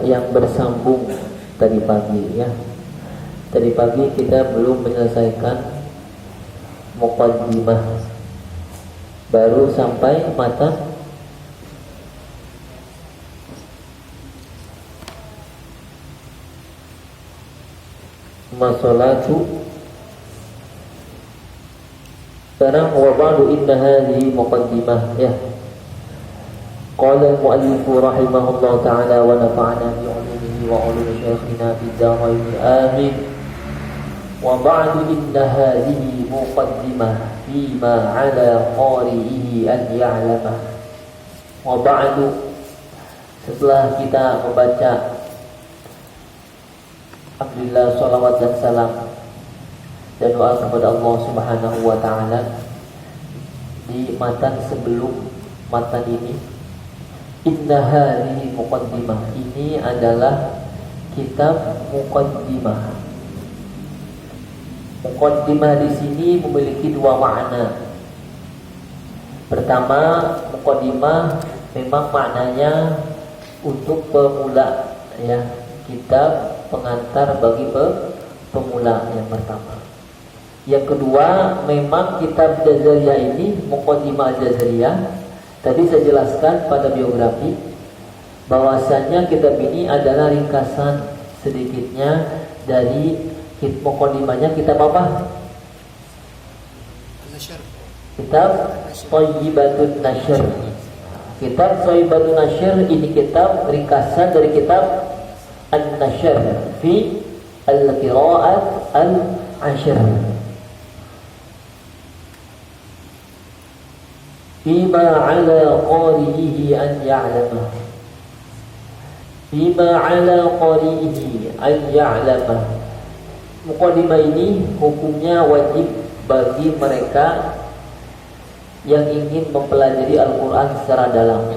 yang bersambung tadi pagi ya. Tadi pagi kita belum menyelesaikan muqaddimah, baru sampai matan masalatu. Sekarang wa ba'du inna hadhihi muqaddimah ya. Qala al-mu'allif rahimahullah ta'ala wa nafa'ana bi 'ulumihi wa 'ulumi syekhina fid dharain amin. Wa ba'du inna hadhihi muqaddimah fima 'ala qari'ihi an ya'lamah. Wa ba'du, setelah kita membaca alhamdulillah salawat dan salam dan doa kepada Allah Subhanahu wa taala di matan sebelum matan ini, inna hadhihi muqaddimah, ini adalah kitab muqaddimah. Muqaddimah di sini memiliki dua makna. Pertama, muqaddimah memang maknanya untuk pemula ya, kitab pengantar bagi pemula yang pertama. Yang kedua, memang kitab Jazariyah ini muqaddimah Jazariyah. Tadi saya jelaskan pada biografi bahwasanya kitab ini adalah ringkasan sedikitnya dari muqaddimahnya kitab apa? Kitab Thayyibatun Nashr. Kitab Thayyibatun Nashr ini kitab ringkasan dari kitab An-Nashr fi al-qira'at al-ashr. Bima 'ala qari'ihi an ya'lamah. Bima 'ala qari'ihi an ya'lamah. Muqaddimah ini hukumnya wajib bagi mereka yang ingin mempelajari Al-Quran secara dalam,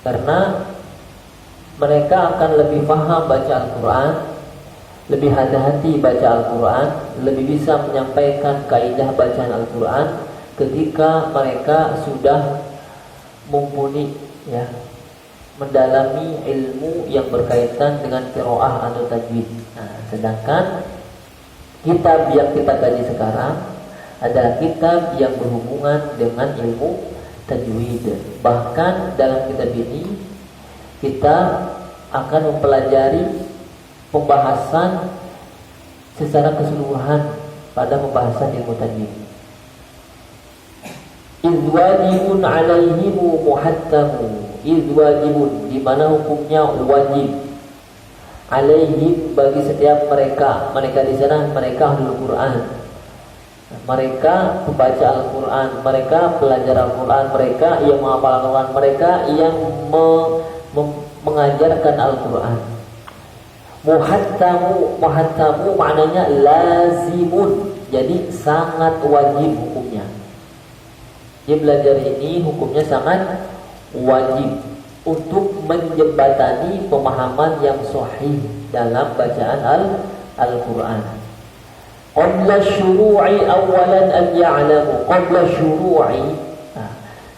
karena mereka akan lebih paham baca Al-Quran, lebih hati-hati baca Al-Quran, lebih bisa menyampaikan kaidah bacaan Al-Quran ketika mereka sudah mumpuni ya, mendalami ilmu yang berkaitan dengan qiraah atau tajwid. Nah, sedangkan kitab yang kita kaji sekarang adalah kitab yang berhubungan dengan ilmu tajwid. Bahkan dalam kitab ini kita akan mempelajari pembahasan secara keseluruhan pada pembahasan ilmu tajwid. Izwajibun alaihimu muhattamu. Izwajibun, di mana hukumnya wajib. Alaihim, bagi setiap mereka. Mereka di sana mereka ahlul Quran. Mereka pembaca Al-Quran, mereka pelajar Al-Quran, mereka yang menghafal Al-Quran, mereka yang mengajarkan Al-Quran. Muhattamu maknanya lazimun, jadi sangat wajib hukumnya. Dia belajar ini hukumnya sangat wajib untuk menjembatani pemahaman yang sahih dalam bacaan Al-Quran. Qabla syuru'i awalan an ya'lamu. Qabla syuru'i,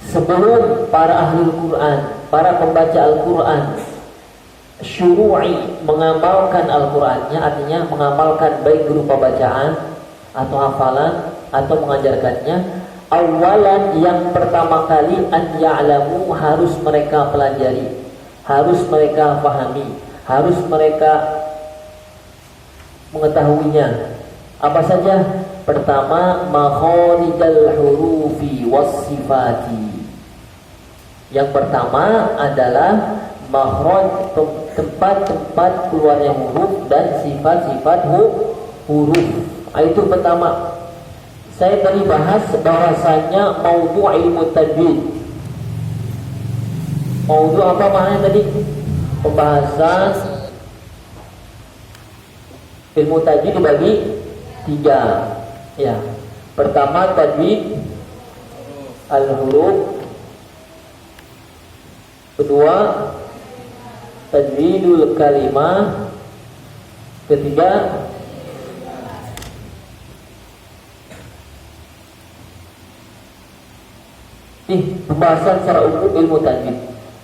sebelum para ahli Al-Quran, para pembaca Al-Quran, syuru'i mengamalkan Al-Qurannya, artinya mengamalkan baik berupa bacaan atau hafalan atau mengajarkannya. Awalan, yang pertama kali, an ya'lamu, harus mereka pelajari, harus mereka pahami, harus mereka mengetahuinya. Apa saja? Pertama, makharijal hurufi was-sifati. Yang pertama adalah makhraj, tempat-tempat keluarnya huruf dan sifat-sifat huruf. Itu pertama. Saya tadi bahas bahwasanya maudhu' ilmu tajwid. Maudhu' apa maknanya tadi? Pembahasan ilmu tajwid dibagi 3. Ya. Pertama tajwid al-huruf. Kedua tajwidul kalimah. Ketiga pembahasan secara umum ilmu tajwid.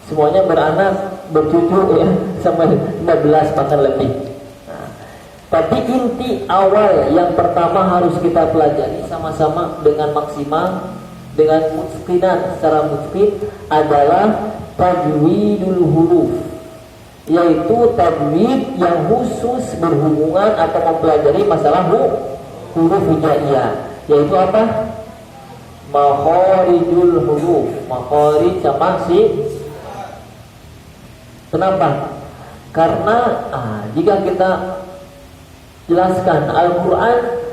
Semuanya beranak, bercucu ya, sampai 15 bahkan lebih. Nah, tapi inti awal yang pertama harus kita pelajari sama-sama dengan maksimal, dengan mutqinan secara mutqin adalah tajwidul huruf, yaitu tajwid yang khusus berhubungan atau mempelajari masalah huruf hijaiyah, yaitu apa? Makharijul huruf, makharij sama Kenapa? Karena jika kita jelaskan Al-Quran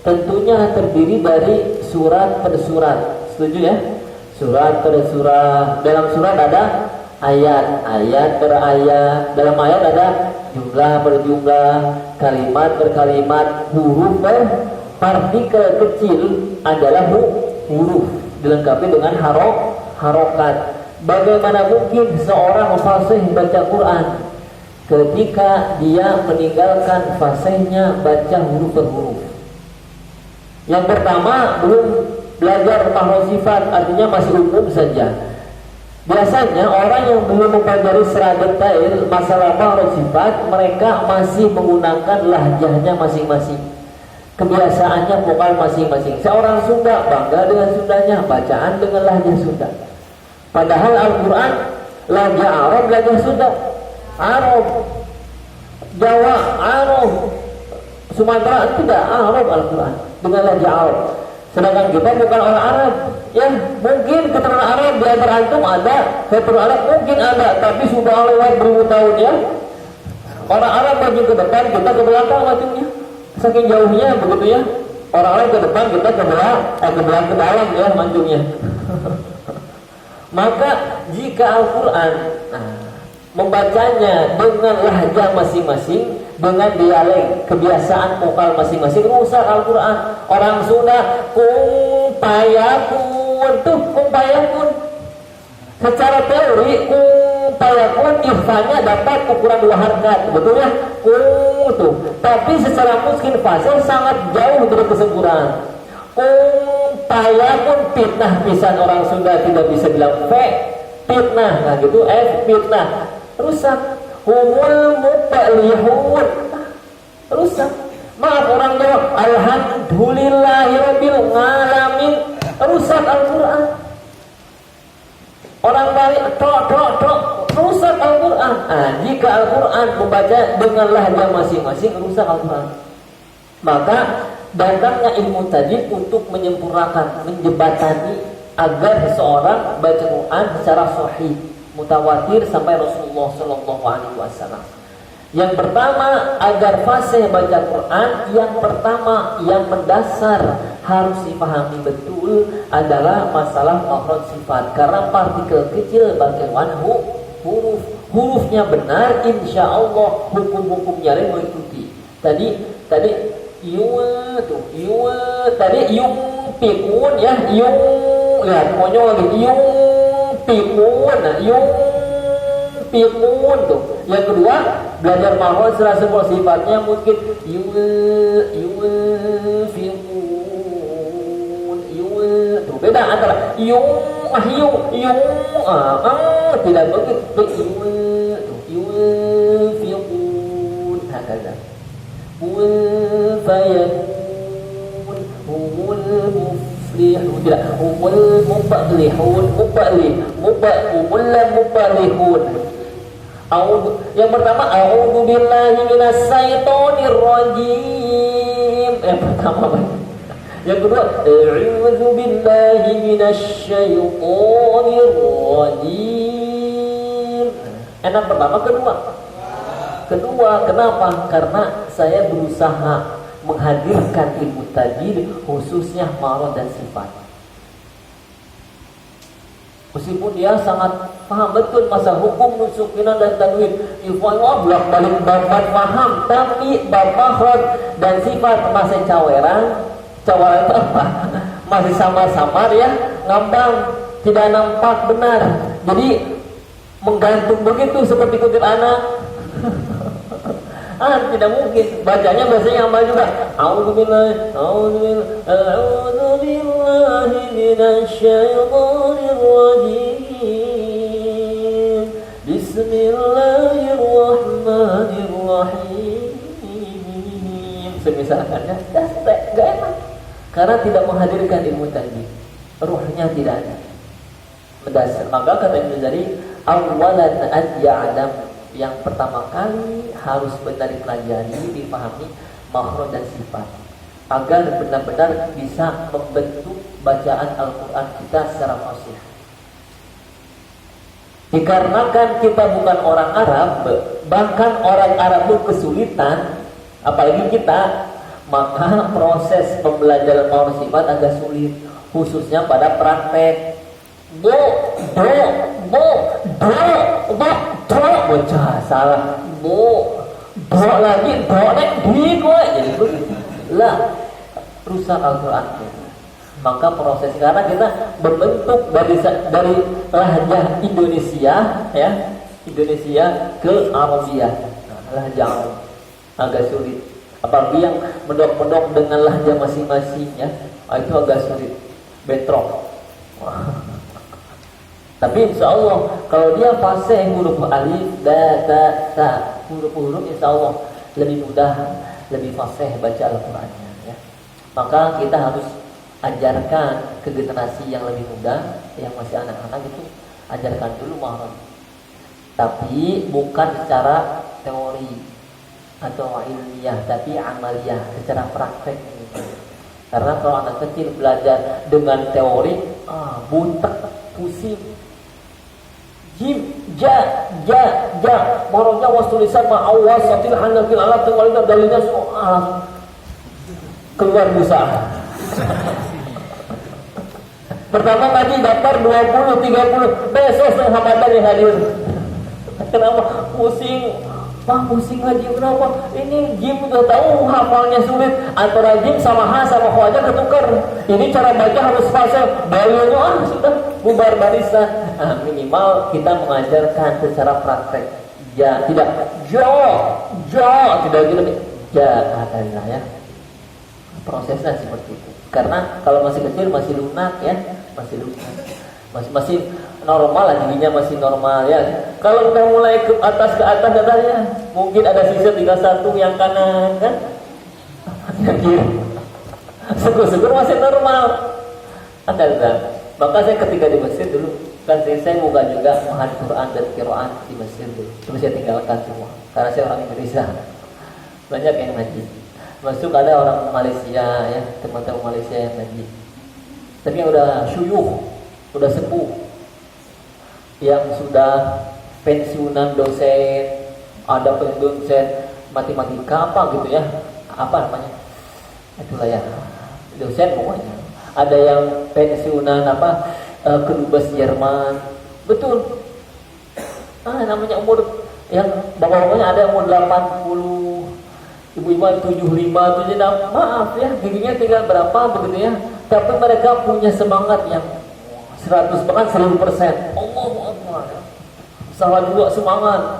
tentunya terdiri dari surat per surat, setuju ya? Surat per surat. Dalam surat ada ayat, ayat per ayat. Dalam ayat ada jumlah per jumlah, kalimat per kalimat, huruf per partikel kecil adalah huruf, dilengkapi dengan harokat. Bagaimana mungkin seorang fasih baca Quran ketika dia meninggalkan fasihnya baca huruf per huruf? Yang pertama, belum belajar mahroh sifat, artinya masih umum saja. Biasanya orang yang belum mempelajari secara detail masalah mahroh sifat, mereka masih menggunakan lahjahnya masing-masing, kebiasaannya vokal masing-masing. Seorang Sunda bangga dengan Sundanya, bacaan dengan lahjah Sunda. Padahal Al-Quran lahjah Arab, lahjah Sunda, Arab, Jawa, Arab, Sumatera tidak Arab Al-Quran dengan lahjah Arab. Sedangkan kita bukan orang Arab. Ya mungkin keturunan Arab di antara antum ada, keturunan Arab mungkin ada, tapi sudah lewat beribu tahun ya. Orang Arab maju ke depan, kita ke belakang majunya. Saking jauhnya begitu ya. Orang Arab ke depan, kita ke belakang ke dalam ya majunya. Maka jika Al-Quran membacanya dengan lahjah masing-masing, dengan dialek, kebiasaan vokal masing-masing, rusak Al-Quran. Orang Sunda kung payakun tuh, kung payakun. Secara teori kung payakun ikhfanya dapat ukuran 2 harkat, betul ya? Kung tuh. Tapi secara mungkin fasih sangat jauh dari kesempurnaan. Payakun fitnah pisan, orang Sunda tidak bisa bilang fitnah, nah gitu fitnah, rusak. Humul mubalihun, rusak. Maaf orang Jawa, alhamdulillahirabbil alamin, rusak Al-Quran. Orang Bali rusak Al-Quran. Jika Al-Quran membaca dengan lahjah masing-masing, rusak Al-Quran. Maka datangnya ilmu tajwid untuk menyempurnakan, menjembatani agar seseorang baca Quran secara sahih, mutawatir sampai Rasulullah Shallallahu Alaihi Wasallam. Yang pertama, agar fasih baca Quran, yang pertama yang mendasar harus dipahami betul adalah masalah makhraj sifat. Karena partikel kecil bagaimana hurufnya benar, insya Allah hukum-hukumnya mengikuti. Tadi tadi yung pikun ya, yung lihat monyol lagi, yung pikun tuh. Yang kedua, belajar mahal secara semua sifatnya mungkin yung tuh. Beda antara yung tidak begitu, yung fikun hakaza. Fayakun humul muflihun, tidak humul mubalihun, mubalihun. Yang pertama, a'udzu billahi minas syaitonir rajim. Yang pertama. Yang kedua, a'udzu billahi minasy syaithanir rajim. Enak pertama, kedua, kenapa? Karena saya berusaha menghadirkan ilmu tajwid khususnya makhraj dan sifat. Meskipun dia sangat paham betul masalah hukum nusukinan dan tanwin, ilmunya bolak-balik babat paham, tapi bab makhraj dan sifat masih caweran itu apa? Masih samar-samar ya, ngambang, tidak nampak benar. Jadi menggantung begitu seperti kutil anak. Tidak mungkin. Bacanya bahasanya apa juga? A'udzubillahi minasyaitonirrajim. Bismillahirrahmanirrahim. Semisalkannya, gak enak. Karena tidak menghadirkan ilmu tadi. Ruhnya tidak ada. Mendasar. Maka kata Ibnu Jari, awalan an ya'lam, yang pertama kali harus benar dipelajari, dipahami makhraj dan sifat, agar benar-benar bisa membentuk bacaan Al-Quran kita secara fasih. Dikarenakan kita bukan orang Arab, bahkan orang Arab pun kesulitan, apalagi kita, maka proses pembelajaran makhraj sifat agak sulit, khususnya pada praktek. Bocah salah. Lagi nek di gue jadi begitu. Lah, rusak Al-Quran. Maka proses karena kita berbentuk dari lahjah Indonesia, ya, Indonesia ke Arabia. Lahjah Arab agak sulit. Apalagi yang mendok-mendok dengan lahjah masing-masing, ya, itu agak sulit. Bentrok. Tapi insya Allah kalau dia fasih huruf alif, ba, ta, ta, huruf-huruf insya Allah lebih mudah, lebih fasih baca Al-Qurannya, ya. Maka kita harus ajarkan ke generasi yang lebih muda, yang masih anak-anak itu, ajarkan dulu makhraj. Tapi bukan secara teori atau ilmiah, tapi amaliyah, secara praktek. Karena kalau anak kecil belajar dengan teori, butek, pusing. Jim, ja, marahnya was tulisan ma'awas, satil hanafil alat, tengwalidah dalilnya semua keluar busa. Pertama ngaji daftar 20, 30, besok setengah Ramadan yang hadir. Kenapa? Pusing. Pusing ngaji kenapa? Ini Jim udah tahu hafalnya sulit. Antara Jim sama Ha sama Ho aja ketukar. Ini cara baca harus fasih. Dalilnya sudah bubar barisan. Minimal kita mengajarkan secara praktek. Ja, tidak. Tidak gitu. Ja, katanya, ya. Prosesnya seperti itu. Karena kalau masih kecil masih lunak, ya, masih lunak. Masih normal lah, jadinya masih normal, ya. Kalau udah mulai ke atas katanya mungkin ada sisa 31 yang kanan, kan? Yang kiri. Syukur-syukur masih normal. Ada. Maka saya ketika di Mesir dulu, kan saya buka juga menghafal Quran dan qiraat di Mesir dulu. Terus saya tinggalkan semua karena saya orang Indonesia. Banyak yang ngaji. Masuk ada orang Malaysia, ya, teman-teman Malaysia yang ngaji. Tapi yang udah syuyuh, udah sepuh, yang sudah pensiunan dosen, ada dosen matematika apa gitu, ya, apa namanya, itulah ya, dosen pokoknya. Ada yang pensiunan kedubes Jerman, betul. Namanya umur yang bapak-bapaknya ada umur 80, ibu-ibu 75, itu jadi maaf ya, giginya tinggal berapa begitu, ya. Tapi mereka punya semangat yang 100%, 1000%. Allahu Akbar. Salah dua semangat.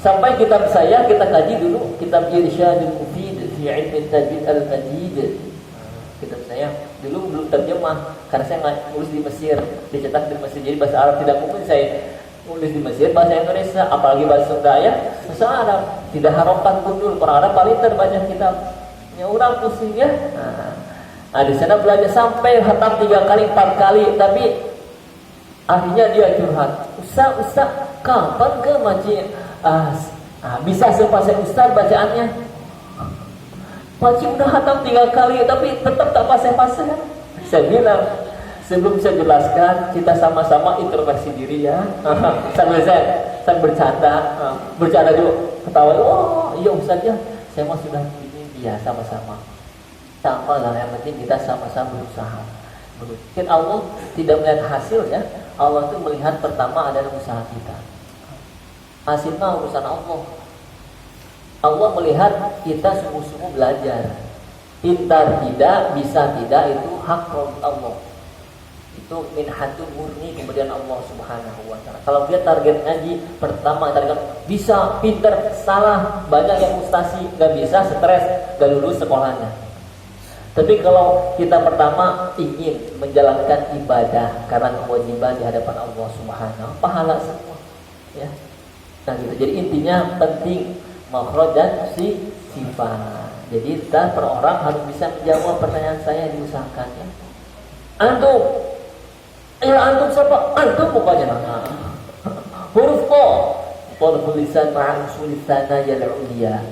Sampai kitab saya kita kaji dulu, kitab Irsyadul Mufid fi Ilmi Tajwid Al-Majid. Kitab saya dulu belum terjemah karena saya nulis di Mesir, dicetak di Mesir. Jadi bahasa Arab tidak mungkin saya nulis di Mesir bahasa Indonesia, apalagi bahasa Sunda, ya. Bahasa Arab tidak harokat pun dulu. Orang Arab paling terbanyak kitab. Ya orang pusing, ya. Di sana belajar sampai khatam 3 kali 4 kali, tapi akhirnya dia curhat, Ustaz, kapan ke masjid? Bisa sepasang Ustaz bacaannya. Masjid udah khatam 3 kali, tapi tetap tak pasang-pasang. Saya bilang, sebelum saya jelaskan, kita sama-sama introspeksi diri, ya. Sambil saya bercanda dulu, ketawa. Oh iya Ustaz, ya, saya mah sudah ini biasa sama-sama. Sama lah, yang penting kita sama-sama berusaha. Mungkin Allah tidak melihat hasil, ya. Allah itu melihat pertama adalah usaha kita. Hasilnya urusan Allah. Allah melihat kita sungguh-sungguh belajar. Pintar tidak, bisa tidak, itu hak Allah. itu minhatun murni kemudian Allah Subhanahu wa taala. Kalau dia target ngaji pertama target bisa pinter, salah banyak yang frustasi, nggak bisa, stres, nggak lulus sekolahnya. Tapi kalau kita pertama ingin menjalankan ibadah karena kewajiban di hadapan Allah Subhanahu, pahala semua, ya. Nah gitu. Jadi intinya penting makhraj dan sifat. Jadi kita per orang harus bisa menjawab pertanyaan saya, diusahakan ya. Antum siapa? Antum pokoknya. Huruf ko tulisan ma'usulisana ya ulia.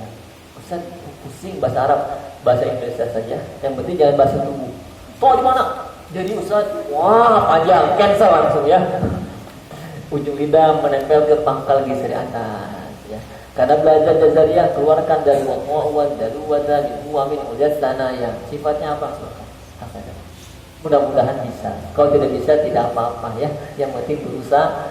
Ustaz pusing bahasa Arab, bahasa Indonesia saja. Yang penting jangan bahasa tubuh. Kok di mana? Jadi Ustaz, wah panjang, cancel langsung ya. Ujung lidah menempel ke pangkal geser atas ya. Karena belajar jazariyah keluarkan dari wawan dari wada di min ujatsana yang sifatnya apa? Mudah-mudahan bisa. Kalau tidak bisa tidak apa-apa ya. Yang penting berusaha.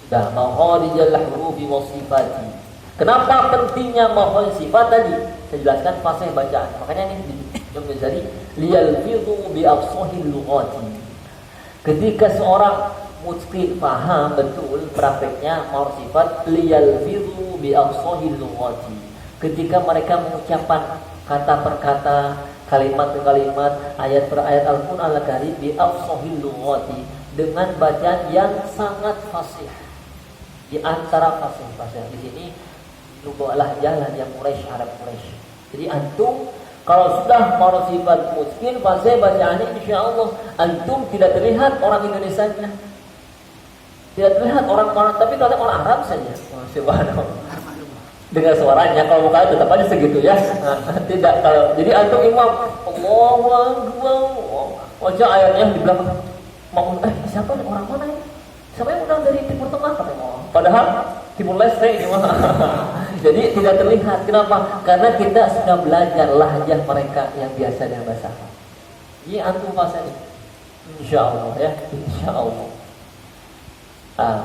Sudah mahorijal hurufi wasifati. Kenapa pentingnya mahorij sifat tadi? Saya jelaskan fasih bacaan. Makanya ini Imam Ghazali liyal fidu bi afsahil lughati. Ketika seorang mutqin paham betul prakteknya mahorij sifat liyal fidu bi afsahil lughati. Ketika mereka mengucapkan kata per kata, kalimat per kalimat, ayat per ayat Al-Qur'an Al-Karim bi afsahil lughati, dengan bacaan yang sangat fasih. Di antara fasih di sini lughah jalan yang Quraisy, Arab Quraisy. Jadi antum kalau sudah mau sifat mungkin fasih bacaannya insyaallah antum tidak terlihat orang Indonesianya. Tidak terlihat orang, tapi kalau orang Arab saja. Subhanallah. Dengar suaranya, kalau mukanya tetap aja segitu ya. Nah, tidak kalau jadi antum imam Allahu Akbar, wajah ayatnya di belakang. Mau siapa nih, orang mana ini? Siapa yang undang dari Timur Tengah katanya? Padahal Timur Leste gimana? Jadi tidak terlihat. Kenapa? Karena kita sudah belajar lahjah mereka yang biasa dengan bahasa. Ini antum fasa ini. Insyaallah ya, insyaallah.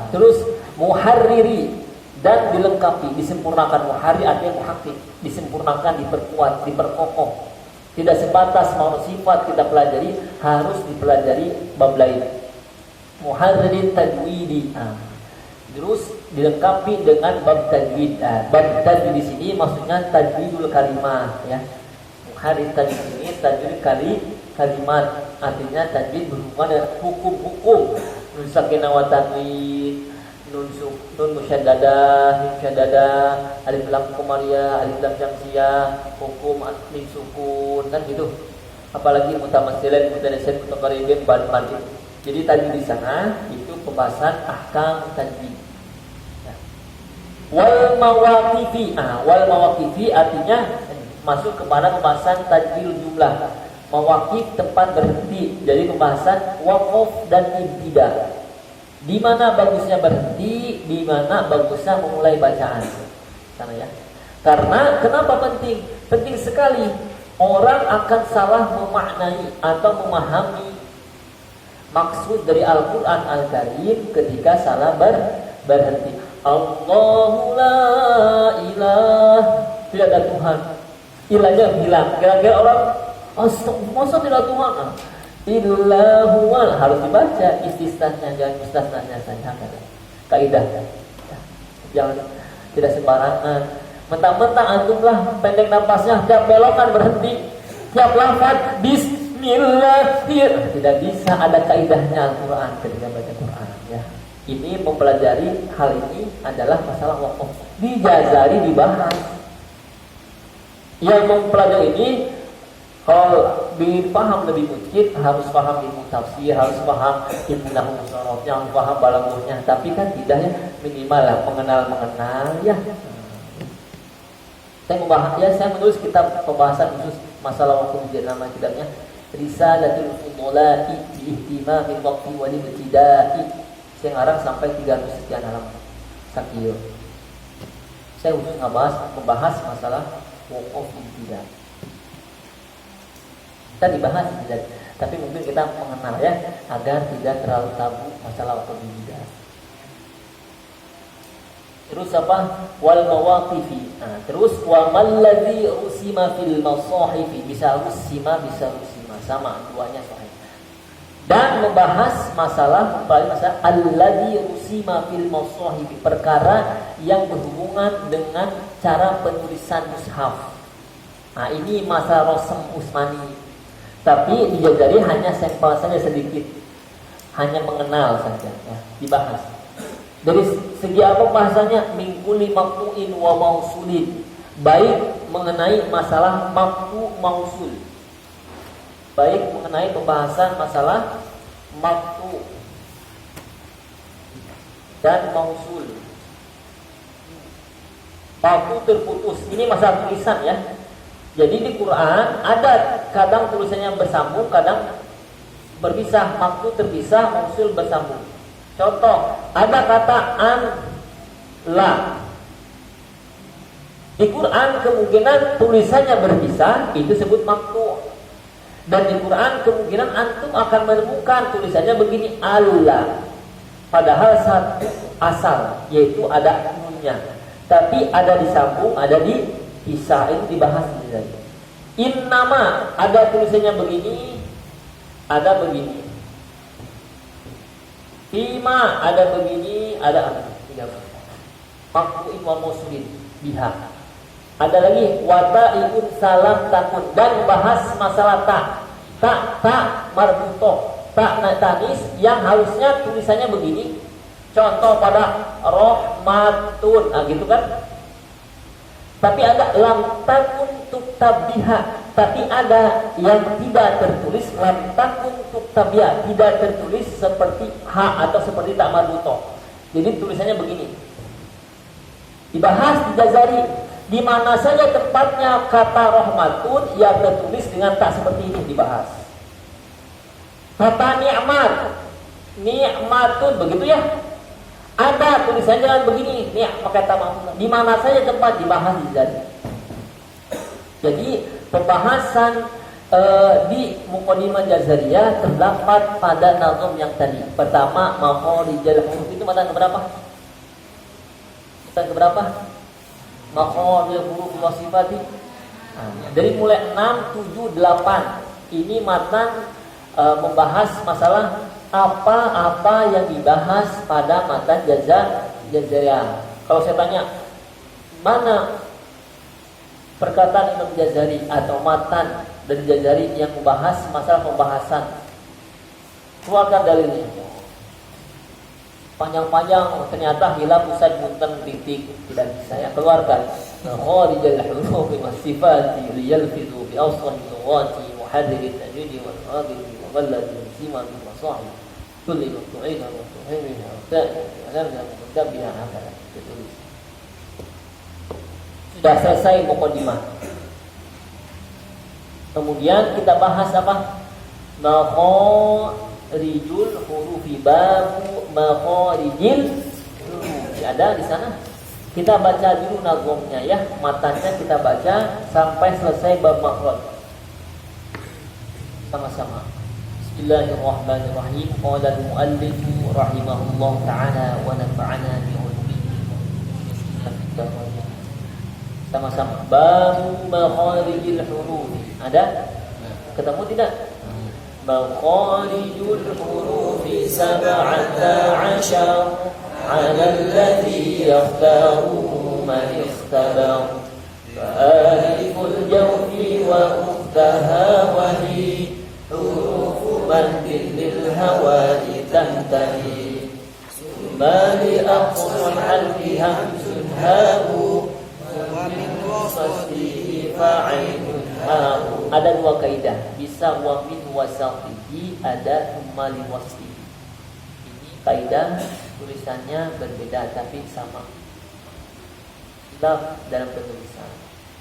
Terus muharriri dan dilengkapi, disempurnakan. Muharrir artinya muhakkik, disempurnakan, diperkuat, diperkokoh. Tidak sebatas mau sifat kita pelajari, harus dipelajari bab lain. Muharrir tajwidi. Terus dilengkapi dengan bab tajwid. Bab tajwid di sini maksudnya tajwidul kalimat ya. Muharrir tajwid ini tajwid kalimat, artinya tajwid berhubungan dengan hukum-hukum. Nun sakinah wa tanwin, nun musyaddadah, alif lam qamariyah, alif lam syamsiyah, hukum min sukun kan gitu. Apalagi mutamatsilan, mutanasid, mutaqarribin, ban. Jadi tajwid di sana itu pembahasan ahkam tajwid. Ya. Wal mawaqifi artinya masuk kepada pembahasan tajwid jumlah. Mawaqif tempat berhenti. Jadi pembahasan waqaf dan ibtida. Di mana bagusnya berhenti, di mana bagusnya memulai bacaan. Sana ya. Karena kenapa penting? Penting sekali. Orang akan salah memaknai atau memahami maksud dari Al-Quran Al-Karim ketika salah berhenti. Allahu la ilah, tidak ada Tuhan. Ilahnya hilang. Kira-kira orang masa tidak Tuhan? Illahuwal harus dibaca istisnanya, jangan mustasnanya saja. Kaidah. Jangan tidak sembarangan. Mentang-mentang antum lah pendek napasnya, tiap belokan berhenti, tiap lafaz Bismillahirrahmanirrahim. Tidak bisa, ada kaidahnya Al-Quran ketika baca Quran ya. Ini mempelajari hal ini adalah masalah waqaf. Di Jazari dibahas. Yang mempelajari ini kalau dipaham lebih mungkin harus paham ilmu tafsir, harus paham ilmu nahwu sharafnya, harus paham balaghahnya. Tapi kan tidak ya, minimal lah mengenal ya. Saya menulis kitab pembahasan khusus masalah waqaf di nama kitabnya Risalatul Fudulati bi ihtimamil waqfi wal ibtida'i. Saya ngarang sampai 300 sekian halaman. Sakieu. Saya khusus membahas masalah waqaf ibtida'. Kita dibahas tidak, tapi mungkin kita mengenal ya agar tidak terlalu tabu masalah waqaf ibtida'. Terus apa? Wal mawaqifi. Terus wa malladzi usima fil masahifi, bisa usima. sama duanya sahih. Dan membahas masalah alladzi rusima fil masahib, perkara yang berhubungan dengan cara penulisan mushaf. Nah, ini masalah Rosem Usmani. Tapi di Jazari hanya sampel saja sedikit. Hanya mengenal saja ya, dibahas. Dari segi apa bahasanya? Min kulli maqtu'in wa mausulin. Baik mengenai masalah maqtu mausul. Baik mengenai pembahasan masalah maqtu dan mausul. Maqtu terputus. Ini masalah tulisan ya. Jadi di Quran ada kadang tulisannya bersambung, kadang berpisah. Maqtu terpisah, mausul bersambung. Contoh, ada kata an la. Di Quran kemungkinan tulisannya berpisah, itu disebut maqtu. Dan di Quran kemungkinan antum akan menemukan tulisannya begini Allah. Padahal satu asal, yaitu ada nunnya. Tapi ada disambung, ada dipisah, itu dibahas di sini. Innama ada tulisannya begini, ada begini. Fima ada begini, ada tiga. Maqtu'in wa mausulin biha. Ada lagi wata'ibun salam takun, dan bahas masalah tak marbutoh, tak tanis yang harusnya tulisannya begini. Contoh pada rahmatun, nah gitu kan. Tapi ada lam takun tuktabiha, tapi ada yang tidak tertulis lam takun tuktabiha, tidak tertulis seperti ha atau seperti tak marbutoh. Jadi tulisannya begini. Dibahas di Jazari. Di mana saja tempatnya kata rahmatun yang tertulis dengan tak seperti ini dibahas. Kata ni'matun begitu ya. Ada tulisannya dengan begini, kata mahmud. Di mana saja tempat dibahas di Jazari. Jadi pembahasan di Muqaddimah Jazariyah terdapat pada nazam yang tadi. Pertama, makharijul huruf, itu matan keberapa? Matan keberapa? Makharijul huruf wa sifati. Dari mulai 6, 7, 8 ini matan membahas masalah apa-apa yang dibahas pada matan Jazariyah. Kalau saya tanya, mana perkataan Imam Jazari atau matan dari Jazari yang membahas masalah pembahasan, keluarkan dalilnya. Panjang-panjang, ternyata hilaf Ustaz Munten titik, tidak bisa ya, keluarkan. Kharijal huruf wa sifati liyalfizu bi awsal lughati muhaddir tajwid wal qabil wa walladhi sima bil masahib kulli maqtu'in wa tuhmin wa ta'ala mutabbihan hada. Sudah selesai muqaddimah. Kemudian kita bahas apa? Makharijul hurufi, babu makharijil hurufi. Ada di sana. Kita baca dulu nazomnya ya, matanya kita baca sampai selesai bab makhraj. Sama-sama. Bismillahirrahmanirrahim. Qala al-muallif rahimahullah ta'ala wa nafa'ana bi ulumihi. Sama-sama. Babu makharijil hurufi. Ada? Ketemu tidak? Makharijul hurufi 17 على الذي يختاره من اختبر فآلف الجوف وأختها وهي حروف مد للهواء تنتهي ثم لأقصى الحلق همز هاء ومن وسطه فعين هاء. Ada dua kaidah, bisa wa min wasatihi, ada thumma li waslihi. Kaidah tulisannya berbeda tapi sama. Kita dalam penulisan.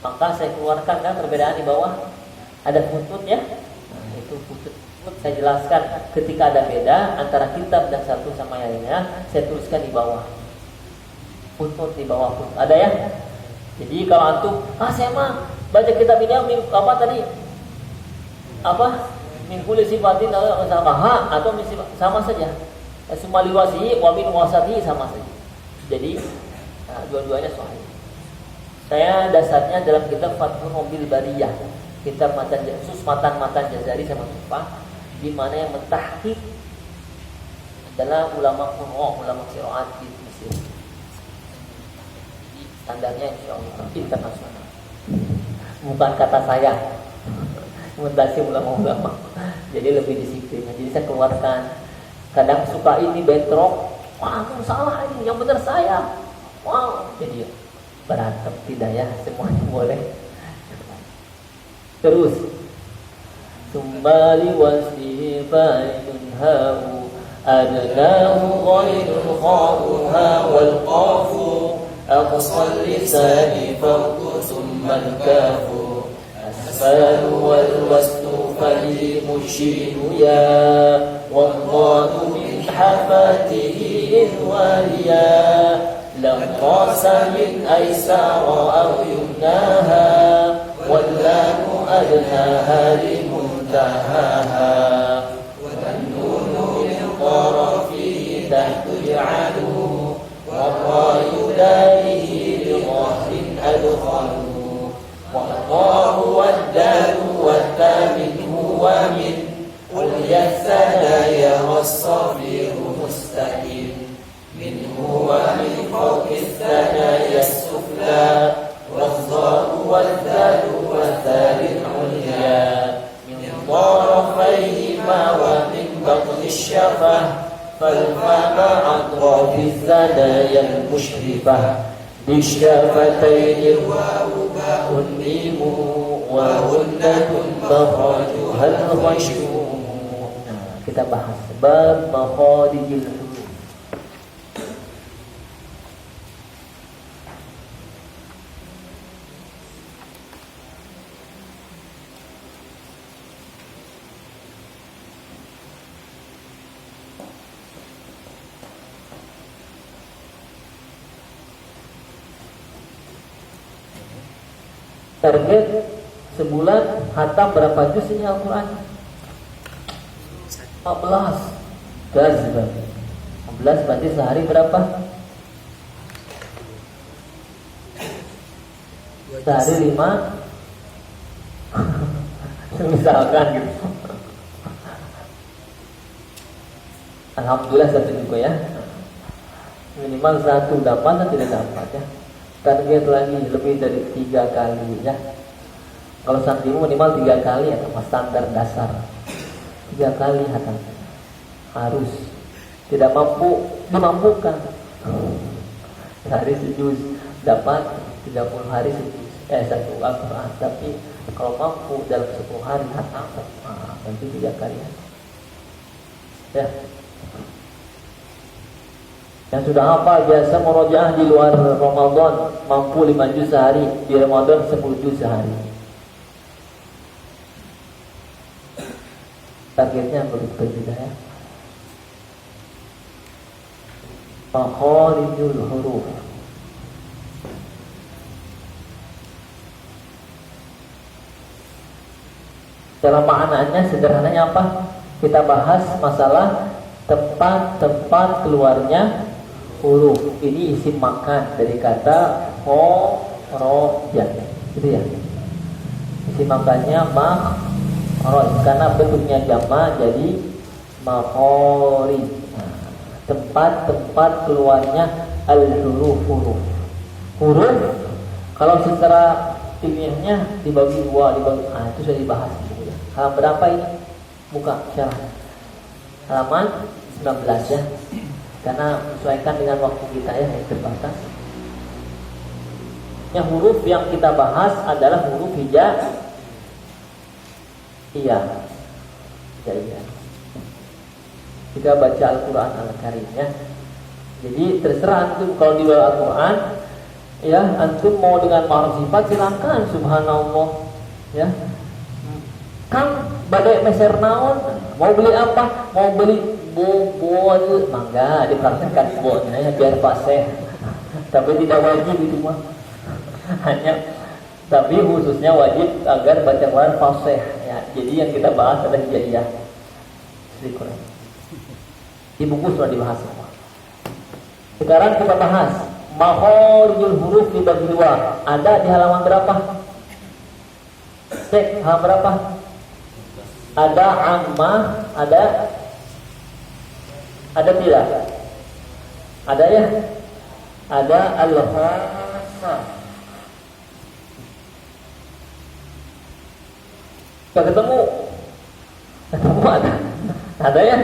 Maka saya keluarkan kan perbedaan di bawah. Ada footnote ya. Nah, itu footnote saya jelaskan ketika ada beda antara kitab dan satu sama yang lainnya, saya tuliskan di bawah. Footnote di bawah pun ada ya. Jadi kalau antum, saya mah baca kitab ini apa tadi? Apa? Min kulli sifatin sama atau sama saja. Semua liwasi wa min wasati sama saja. Jadi dua-duanya sahih. Saya dasarnya dalam kitab Fathul Mobil Bariyah. Kitab khusus matan Jazari sama Tufah, di mana yang mentahqiq adalah ulama qurra, ulama qiraat di Mesir. Standarnya insyaallah internasional. Bukan kata saya. Mutasi ulama-ulama. Jadi lebih disiplin. Jadi saya keluarkan. Kadang suka ini bentrok, wah kamu salah ini, yang benar saya. Wow, jadi berantem tidak ya, semuanya boleh. Terus Tumbali waslihi fa'idun ha'u adnahu ghairul kha'uha wal qafu aqsal lisani fawqu summal kafu asfalu wal waslu falimu shinu ya waqadu min hafatihi inwaliya lam qasa min aysara aw yumnaha واللام أدناها لمنتهاها والنون من طرفه تحت جعلوا والراء داره بظهر أدخلوا والطاء والدال والتاء منه ومن قل الثنايا والصفير مستحيل منه ومن فوق الثنايا السفلى والظاء والذال والثال العليا من طرفيهما ومن بطن الشفة فالفم أطراف الثنايا المشرفة بالشفتين الواو باء ميم وغنة مخرجها الخشوم. Kita bahas bab makharijil huruf. Target sebulan hatam berapa juz ini Al-Quran? 14 berarti sehari berapa? Sehari 5 misalkan gitu. Alhamdulillah satu juga ya. Minimal 1 dapat atau tidak dapat ya. Target lagi lebih dari 3 kali ya. Kalau santrimu minimal 3 kali atau standar dasar 3 kali hatam. Harus. Tidak mampu dimampukan. Sehari sejuz dapat 30 hari sejuz. 1 Al-Quran. Tapi kalau mampu dalam 10 hari hatam, nanti 3 kali ya. Yang sudah hafal biasa murojaah di luar Ramadan mampu 5 juz sehari, di Ramadan 10 juz sehari. Targetnya begitu berbeda ya. Makharijul huruf. Dalam maknanya sederhananya apa? Kita bahas masalah tempat-tempat keluarnya huruf. Ini isim makan dari kata kharaja. Gitu ya. Isim makannya makhraj karena bentuknya jama' jadi makharij. Tempat-tempat keluarnya al-huruf. Huruf kalau secara ilmiahnya dibagi 2, itu sudah dibahas gitu ya. Halaman berapa ini? Buka syarah. Halaman 19 ya. Karena menyesuaikan dengan waktu kita ya yang terbatas. Yang huruf yang kita bahas adalah huruf hijaiyah. Iya. Kita baca Al-Quran Al-Karim ya. Jadi terserah antum kalau di luar Al-Quran ya, antum mau dengan ma'rifat silakan, subhanallah ya. Kan badai meser naon, mau beli apa? Mau beli bobol, mangga dipraktekkan bolnya ya biar fasih. Tapi tidak wajib itu mah. Tapi khususnya wajib agar baca Quran fasih ya. Jadi yang kita bahas adalah hijaiyah. Di buku sudah dibahas semua. Sekarang kita bahas makharijul huruf dibagi 2. Ada di halaman berapa? Cek halaman berapa? Ada ammah, ada tidak? Ada ya? Ada al-khassah. Gak ketemu? Ketemu ada? Ada ya?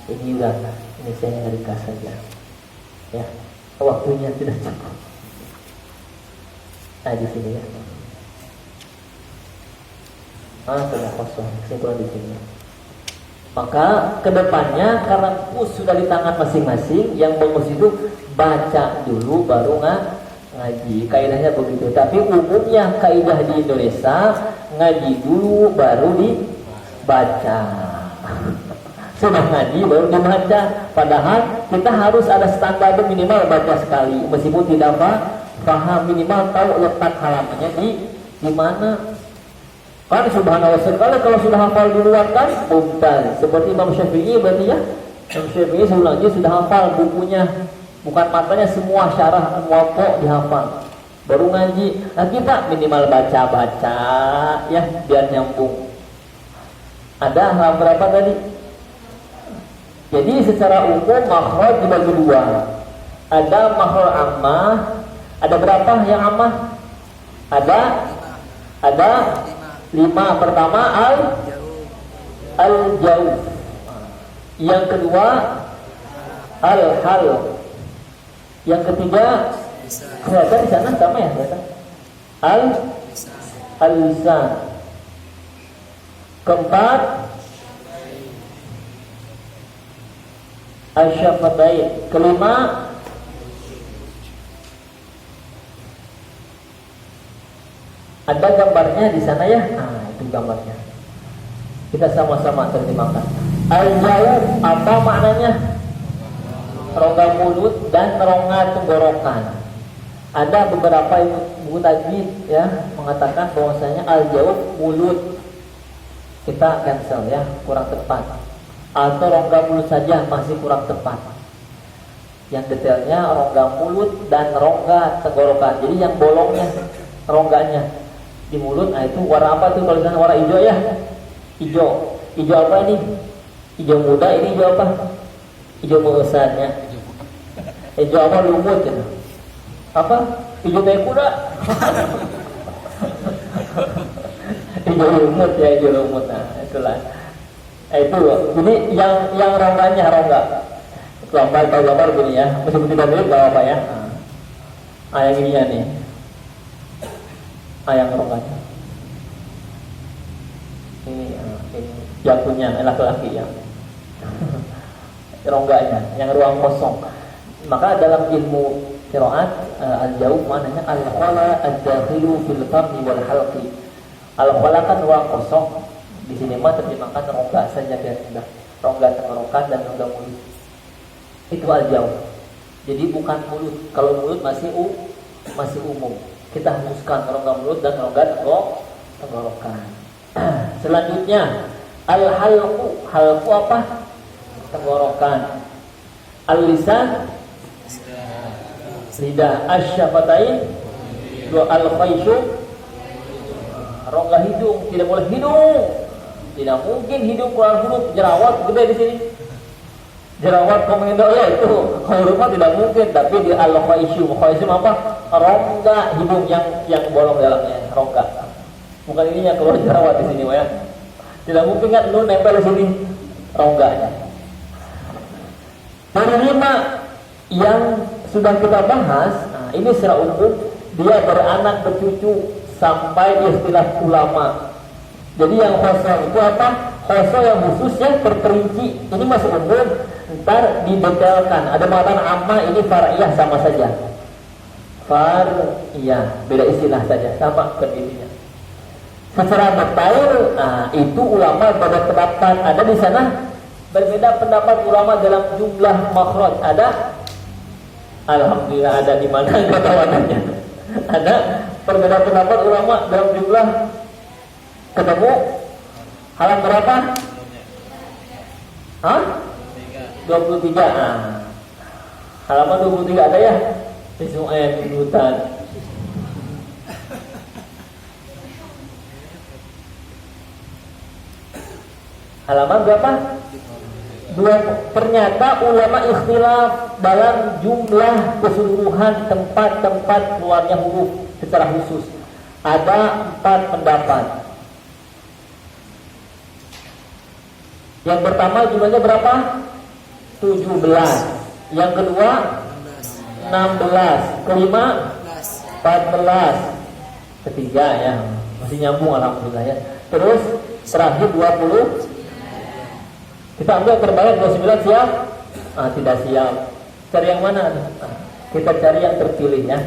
Ini juga, ini saya ringkas saja. Ya, waktunya tidak cukup. Di sini ya. Sudah kosong. Kesimpulan di sini. Maka kedepannya karena pus sudah di tangan masing-masing, yang bagus itu baca dulu baru ngaji. Kaidahnya begitu. Tapi umumnya kaidah di Indonesia ngaji dulu baru dibaca. Sudah ngaji baru dibaca. Padahal kita harus ada standar minimal baca sekali, meskipun tidak paham, minimal tahu letak halamannya di mana. Kan subhanallah sekali kalau sudah hafal duluan kan mumtaz. Seperti Imam Syafi'i berarti ya. Imam Syafi'i sebelum ngaji sudah hafal bukunya, bukan matanya, semua syarah muwatta dihafal. Baru ngaji. Nah kita minimal baca-baca ya biar nyambung. Ada halaman berapa tadi? Jadi secara umum makhraj dibagi dua. Ada makhraj ammah. Ada berapa yang ammah? Ada 5. Pertama al-jauh. Yang kedua al-hal. Yang ketiga kelihatan di sana sama ya kelihatan. Al-lisan. Keempat asy-syafatain. Kelima ada gambarnya di sana ya. Itu gambarnya. Kita sama-sama terjemahkan. Al-jauh apa maknanya? Rongga mulut dan rongga tenggorokan. Ada beberapa buku tajwid ya mengatakan bahwasanya al-jauh mulut. Kita cancel ya, kurang tepat. Atau rongga mulut saja masih kurang tepat. Yang detailnya rongga mulut dan rongga tenggorokan. Jadi yang bolongnya rongganya di mulut, itu warna apa tuh kalau misalnya warna hijau ya? Hijau apa ini? Hijau muda, ini hijau apa? Hijau mengesatnya. Hijau apa lumut ya? Apa? Hijau teh kuda. Hijau lumut ya, hijau lumut. Itulah. Itu. Jadi yang rongganya rongga. Gambar begini ya. Meskipun tidak mirip gak apa ya. Yang ini nih. Yang rongganya. Ini yang punya laki-laki ya. Rongganya, yang ruang kosong. Maka dalam ilmu qiraat al-jauh maknanya al-khala ad-dakhilu fil fardi wal halqi. Al-khala kan ruang kosong. Di sini mah terjemahkan rongga saja biar mudah. Rongga tenggorokan dan rongga mulut. Itu al-jauh. Jadi bukan mulut. Kalau mulut masih umum. Kita hapuskan rongga mulut dan rongga tenggorokan. Selanjutnya al-halqu. Halqu apa? Tenggorokan. Al-lisan lidah. Asy-syafatain al-khayshu rongga hidung. Tidak boleh hidung. Tidak mungkin hidung keluar huruf jerawat gede di sini. Jerawat komentar ya itu hurufnya tidak mungkin. Tapi di al-khayshu apa? Rongga hidung yang bolong dalamnya, rongga. Bukan ininya keluar jerawat di sini ya. Tidak mungkin kan lu nempel di sini rongganya. Kelima yang sudah kita bahas, ini secara umum dia beranak bercucu sampai istilah ulama. Jadi yang khosoh itu apa? Khosoh yang khususnya terperinci. Ini masih umum, ntar didetailkan. Ada mengatakan amma ini far'iyah sama saja. Far'iyah, beda istilah saja, sama berdirinya. Secara detail, itu ulama berbeda pendapat. Ada di sana berbeda pendapat ulama dalam jumlah makhraj. Ada, alhamdulillah ada di mana enggak tahu adanya. Ada perbedaan pendapat ulama dalam jumlah. Ketemu halaman berapa? 23. Halaman 23 ada ya? Minutan. Halaman berapa? 2. Ternyata ulama ikhtilaf dalam jumlah keseluruhan tempat-tempat keluarnya huruf secara khusus. Ada 4 pendapat. Yang pertama jumlahnya berapa? 17. Yang kedua 16. Kelima 14. Ketiga ya, masih nyambung alhamdulillah ya. Terus terakhir 20. Kita ambil terbanyak 29 siap? Tidak siap. Cari yang mana? Kita cari yang terpilih ya.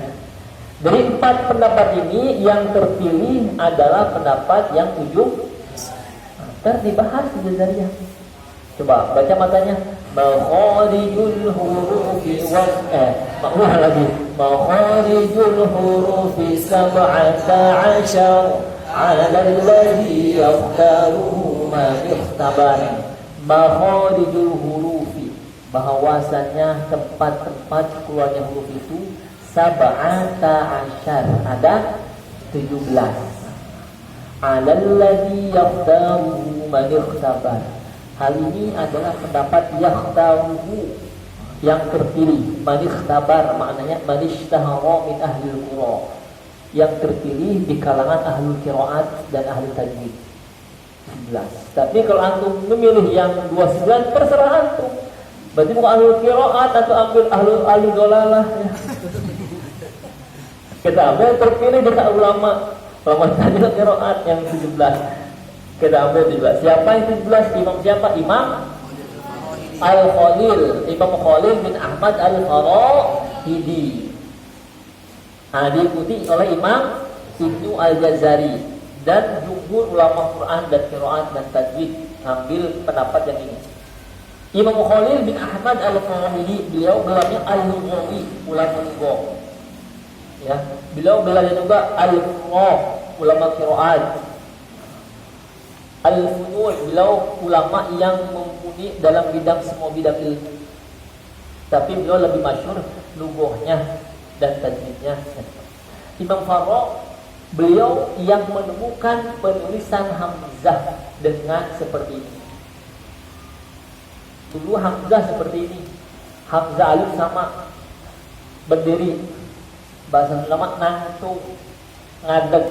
Dari 4 pendapat ini yang terpilih adalah pendapat yang 7. Ntar dibahas di Jazariyah. Coba baca matanya. Makharijul hurufi makruh lagi. Makharijul hurufi 17 'ala alladhi yakhtaruhu man ikhtabar. Makharijul hurufi, bahwasannya tempat-tempat keluarnya huruf itu 17, ada 17. 'Ala alladhi yakhtaruhu man ikhtabar. Hal ini adalah pendapat yakhtaruhu, yang terpilih. Man ikhtabar maknanya man ishtahara min ahli al-qura, yang terpilih di kalangan ahlul qiraat dan ahli tajwid. 11. Tapi kalau antum memilih yang 29 terserah antum. Berarti bukan ahlul qiraat atau ambil ahlul dolalah ya. Kita ambil terpilih di ulama tajwid qiraat yang 17. Kita ambil 17. Siapa yang 17? Imam siapa? Imam Al-Khalil, Imam Khalil bin Ahmad Al-Farahidi. Diikuti oleh Imam Ibnu Al-Jazari dan jumhur ulama Quran dan qiraat dan tajwid ambil pendapat yang ini. Imam Khalil bin Ahmad Al-Farahidi, beliau gelarnya Al-Lughawi, ulama lugha. Ya, beliau gelarnya juga Al-Qurra, ulama qiraat. Al-Funun, beliau ulama yang mumpuni dalam bidang semua bidang ilmu. Tapi beliau lebih masyhur lughahnya dan tajwidnya. Imam Farah, beliau yang menemukan penulisan hamzah dengan seperti ini. Dulu hamzah seperti ini, hamzah alif sama berdiri, bahasa ulama nantung, ngadeg.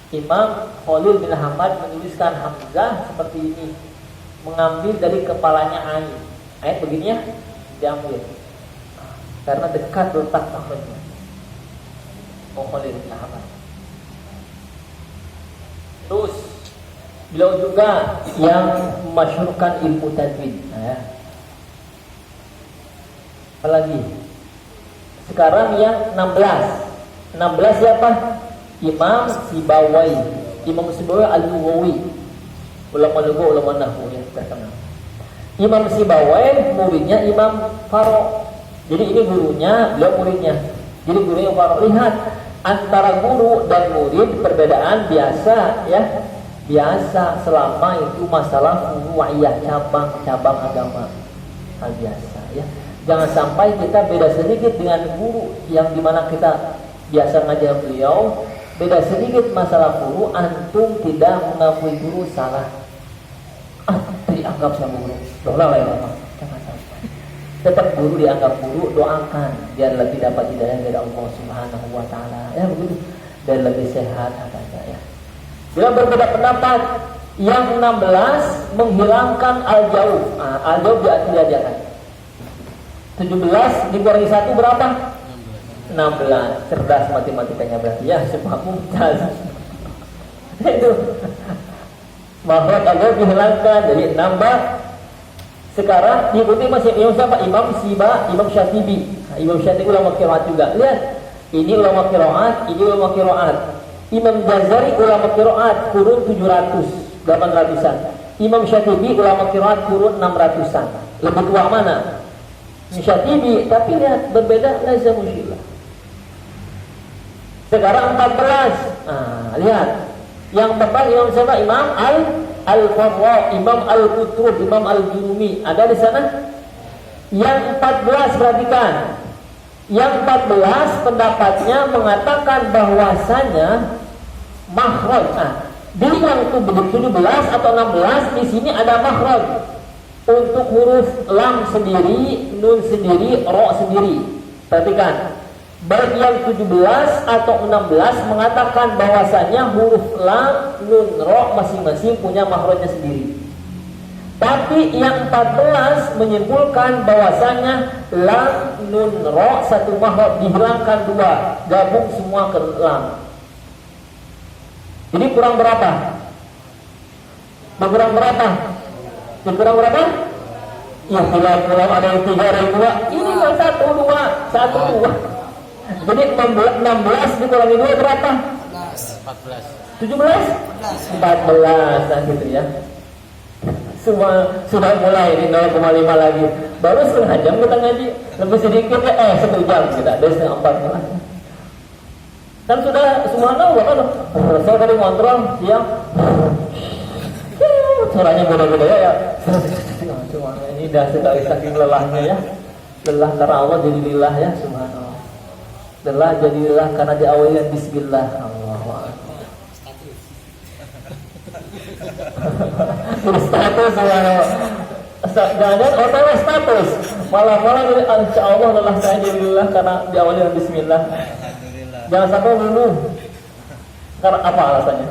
Imam Khalil bin Ahmad menuliskan hamzah seperti ini, mengambil dari kepalanya ain. Ayat begini ya, diambil karena dekat letak makhrajnya. Khalil bin Ahmad. Terus beliau juga yang memasyhurkan ilmu tajwid. Apalagi sekarang yang 16. 16 siapa? Imam Sibawai. Imam Sibawai Al-Lughawi, ulama lugha, ulama nahwu yang terkenal. Imam Sibawai muridnya Imam Farah. Jadi ini gurunya, beliau muridnya. Jadi gurunya Farah. Lihat antara guru dan murid perbedaan biasa ya. Biasa selama itu masalah furu'iyah, cabang-cabang agama. Hal biasa ya. Jangan sampai kita beda sedikit dengan guru yang dimana kita biasa ngajar beliau, beda sedikit masalah guru, antum tidak mengakui guru salah. Dianggap sama guru. Doa lain apa? Jangan sampai. Tetap guru dianggap guru, doakan biar lebih dapat hidayah dari Allah Subhanahu wa taala. Ya begitu. Dan lebih sehat katanya ya. Bila berbeda pendapat, yang 16 menghilangkan al-jauh. Al-jauh diajarkan. 17 dikurangi 1 berapa? 16. Cerdas matematikanya berarti ya, sebab mumtaz. Itu makhraj al-jauh dihilangkan, jadi nambah. Sekarang diikuti masih Imam siapa? Imam Syatibi. Imam Syatibi ulama qiraat juga. Lihat, ini ulama qiraat, ini ulama qiraat. Imam Jazari ulama qiraat kurun 700, 800-an. Imam Syatibi ulama qiraat kurun 600-an. Lebih tua mana? Syatibi, tapi lihat berbeda laisa musykilah. Sekarang 14. Lihat. Yang 14 Imam siapa? Imam Al-Farra, Imam Al-Qutrub, Imam Al-Jurumi. Ada di sana? Yang 14 perhatikan. Yang 14 pendapatnya mengatakan bahwasanya makhraj. Di yang 17 atau 16 di sini ada makhraj. Untuk huruf lam sendiri, nun sendiri, ro sendiri. Perhatikan. Baik yang 17 atau 16 mengatakan bahwasanya huruf lam, nun, ro masing-masing punya makhrajnya sendiri. Tapi yang 14 menyimpulkan bahwasanya lam, nun, ro satu makhraj, dihilangkan dua, gabung semua ke lam. Jadi kurang berapa? Kurang berapa? Kurang berapa? Ya pulau ada yang 3, ada yang 2. Ini yang 1, 2, 1, 2. Jadi 16 dikurangi 2 berapa? 14. 17? 14. Nah gitu ya. Semua sudah mulai di 0,5 lagi. Baru setengah jam kita ngaji. Lebih sedikit ya, 1 jam kita. Dari setengah 14. Kan sudah semua tahu kan? Saya tadi ngontrol siang. Suaranya beda-beda ya. Cuma ini dah sekali saking lelahnya ya. Lelah karena Allah jadi lillah ya, subhanallah. Lelah jadi lillah karena diawali dengan bismillah. Allahu akbar. Status subhanallah. Jangan otw status. Malah insyaallah lelah saya jadi lillah karena diawali dengan bismillah. Jangan sampai dulu. Karena apa alasannya?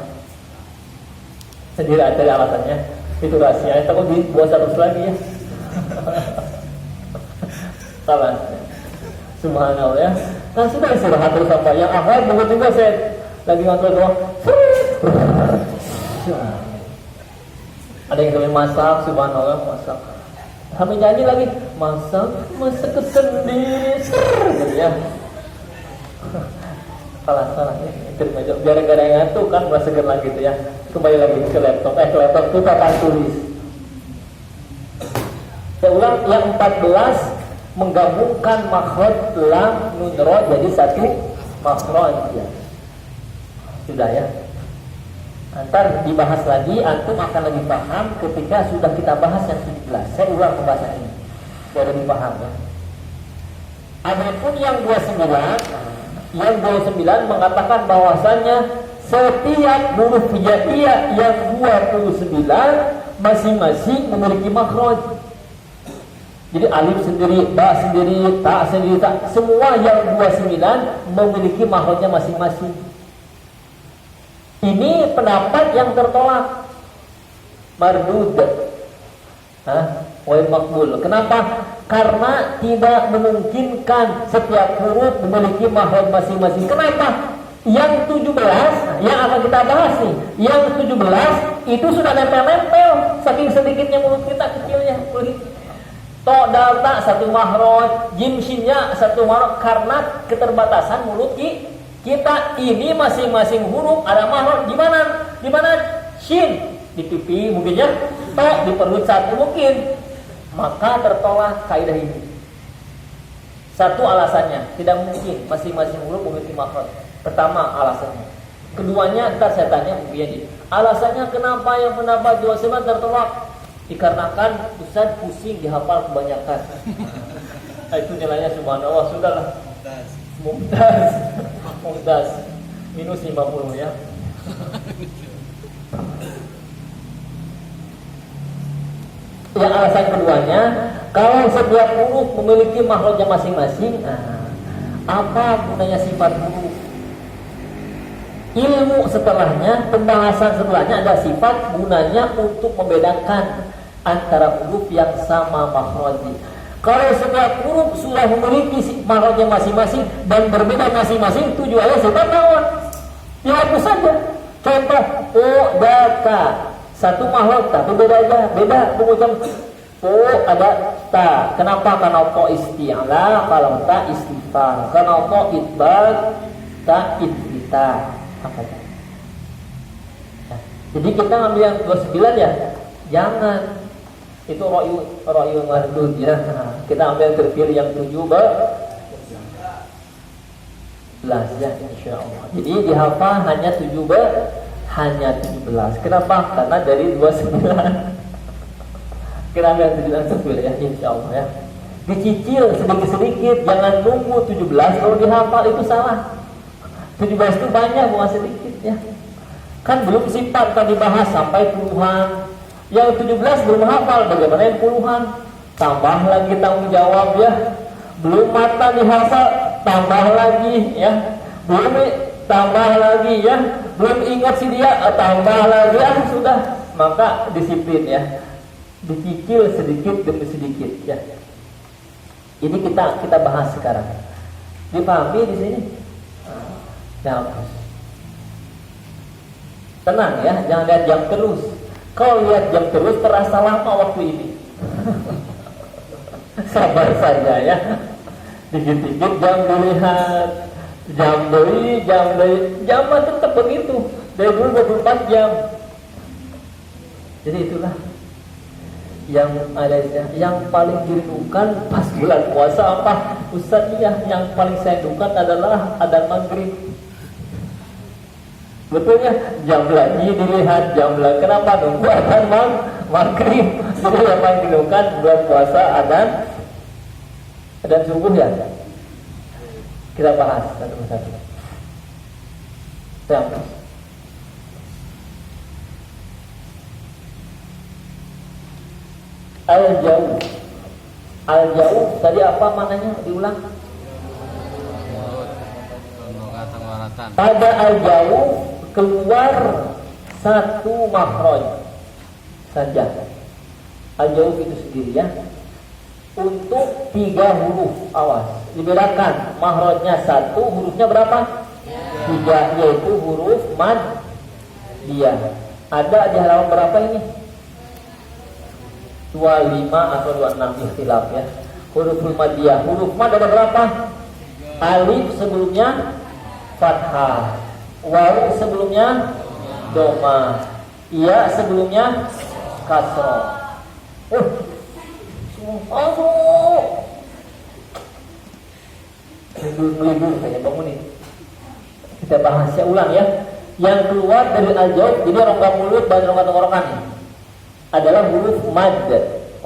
Sendiri aja alasannya. Itu rahasia. Takut dibuat status lagi ya. Salah. Subhanallah ya. Nah sudah istirahat terus apa? Yang akhir begitu juga saya lagi ngontrol doang. Ada yang kami masak, subhanallah masak. Kami nyanyi lagi masak kesendiri, gitu ya. Salah ya. Biar gak ada yang ngantuk kan merasa seger lagi gitu ya. Kembali lagi ke laptop. Ke laptop kita akan tulis. Saya ulang, yang 14 menggabungkan makhraj lam, nun, ro jadi satu makhraj ya. Sudah ya. Ntar dibahas lagi, antum akan lebih paham ketika sudah kita bahas yang 17. Saya ulang pembahasan ini biar lebih paham ya. Adapun yang 29 mengatakan bahwasannya setiap huruf hijaiyah yang 29 masing-masing memiliki makhraj. Jadi alif sendiri, ba sendiri, ta sendiri, semua yang 29 memiliki makhrajnya masing-masing. Ini pendapat yang tertolak, mardud, wal maqbul. Kenapa? Karena tidak memungkinkan setiap huruf memiliki makhraj masing-masing. Kenapa? Yang 17 yang akan kita bahas nih, yang 17 itu sudah nempel-nempel, saking sedikitnya mulut kita, kecilnya kulit. To, dal, ta satu makhraj, jim, shinnya satu makhraj, karena keterbatasan mulut kita. Ini masing-masing huruf ada makhraj. Di mana? Shin di pipi mungkin ya, to di perut satu mungkin. Maka tertolak kaidah ini. Satu alasannya, tidak mungkin masing-masing huruf memiliki makhraj. Pertama alasannya. Keduanya ntar saya tanya mungkin. Alasannya kenapa yang pendapat 29 tertolak? Dikarenakan Ustaz pusing dihafal kebanyakan. Itu nilainya subhanallah, sudahlah. Mumtaz. Minus 50 ya. Yang alasan keduanya, kalau setiap huruf memiliki makhrajnya masing-masing, apa gunanya sifat huruf? Ilmu setelahnya, pembahasan setelahnya ada sifat gunanya untuk membedakan antara huruf yang sama makhrajnya. Kalau setiap huruf sudah memiliki makhrajnya masing-masing dan berbeda masing-masing, tujuannya sifat naon? Dihapus saja. Contoh, odaka, satu makhraj tapi beda aja, beda pengucapan. Ada ta. Kenapa? Karena po isti'la, kalau ta istighfar. Karena po itbal, ta itbita. Apa itu? Nah, jadi kita ngambil yang 29 ya? Jangan. Itu ra'yu mardud ya. Nah, kita ambil terpilih yang 17 ya insyaallah. Jadi dihafal hanya 17. Kenapa? Karena dari 29. Kita ambil 9 terpilih ya insyaallah ya. Dicicil sedikit-sedikit, jangan nunggu 17 kalau dihafal, itu salah. 17 itu banyak, bukan sedikit ya. Kan belum sifat tadi bahas sampai puluhan. Yang 17 belum hafal, bagaimana yang puluhan? Tambah lagi tanggung jawab ya. Belum mata dihafal, tambah lagi ya. Belum tambah lagi ya. Belum ingat si dia, tambah lagi sudah. Maka disiplin ya. Dicicil sedikit demi sedikit ya. Ini kita bahas sekarang. Dipahami di sini? Ya, tenang ya, jangan lihat jam terus. Kalau lihat jam terus terasa lama waktu ini. Sabar saja ya. Dikit-dikit jam dilihat, jam beli, jam tetap begitu. Dari dulu 24 jam. Jadi itulah yang ada, yang paling dirindukan pas bulan puasa apa? Ustaz, iya, yang paling saya rindukan adalah adzan maghrib. Betul ya, jam lagi dilihat, jam lagi. Kenapa nunggu adzan maghrib? Jadi yang paling dirindukan bulan puasa adzan subuh ya. Kita bahas satu-satu. Yang Al-jauh tadi apa mananya? Diulang. Pada al-jauh keluar satu makhraj saja. Al-jauh itu sendiri ya. Untuk 3 huruf, awas, dibedakan makhrajnya 1, hurufnya berapa? 3, yaitu huruf mad dia. Ada di halaman berapa ini? 25 atau 26 ikhtilaf ya. Huruf madiyah. Huruf mad ada berapa? Alif sebelumnya fathah, waw sebelumnya doma, ya sebelumnya kasroh. Libur saya bangunin. Kita bahas, saya ulang ya. Yang keluar dari al-jauh, jadi rongga mulut dan rongga tenggorokan adalah huruf mad.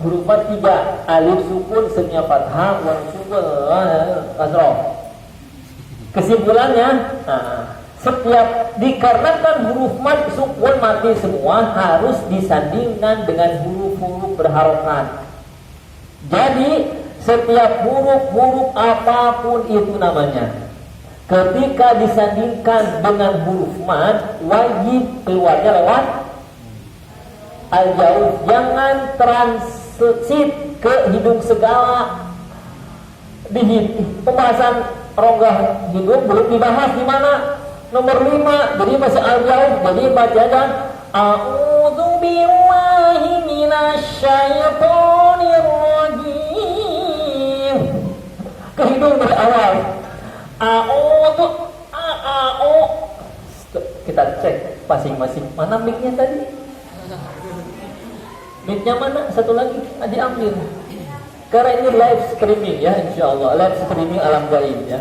Huruf mad 3, alif sukun sebelumnya fathah, waw sukun kasroh. Kesimpulannya, setiap dikarenakan huruf mad sukun mati semua harus disandingkan dengan huruf-huruf berharokat. Jadi setiap huruf-huruf apapun itu namanya, ketika disandingkan dengan huruf mad wajib keluarnya lewat al-jauh. Jangan transit ke hidung segala. Pembahasan rongga hidung belum dibahas di mana? Nomor 5. Jadi masih al-jauh. Jadi bacaan a'udzu billahi minasyaitonir rajim. Ke hidung dari awal. A'udzu Kita cek masing-masing. Mana mic-nya tadi? Mic-nya mana? Satu lagi diambil. Karena ini live streaming ya, insyaallah live streaming alam gaib ya.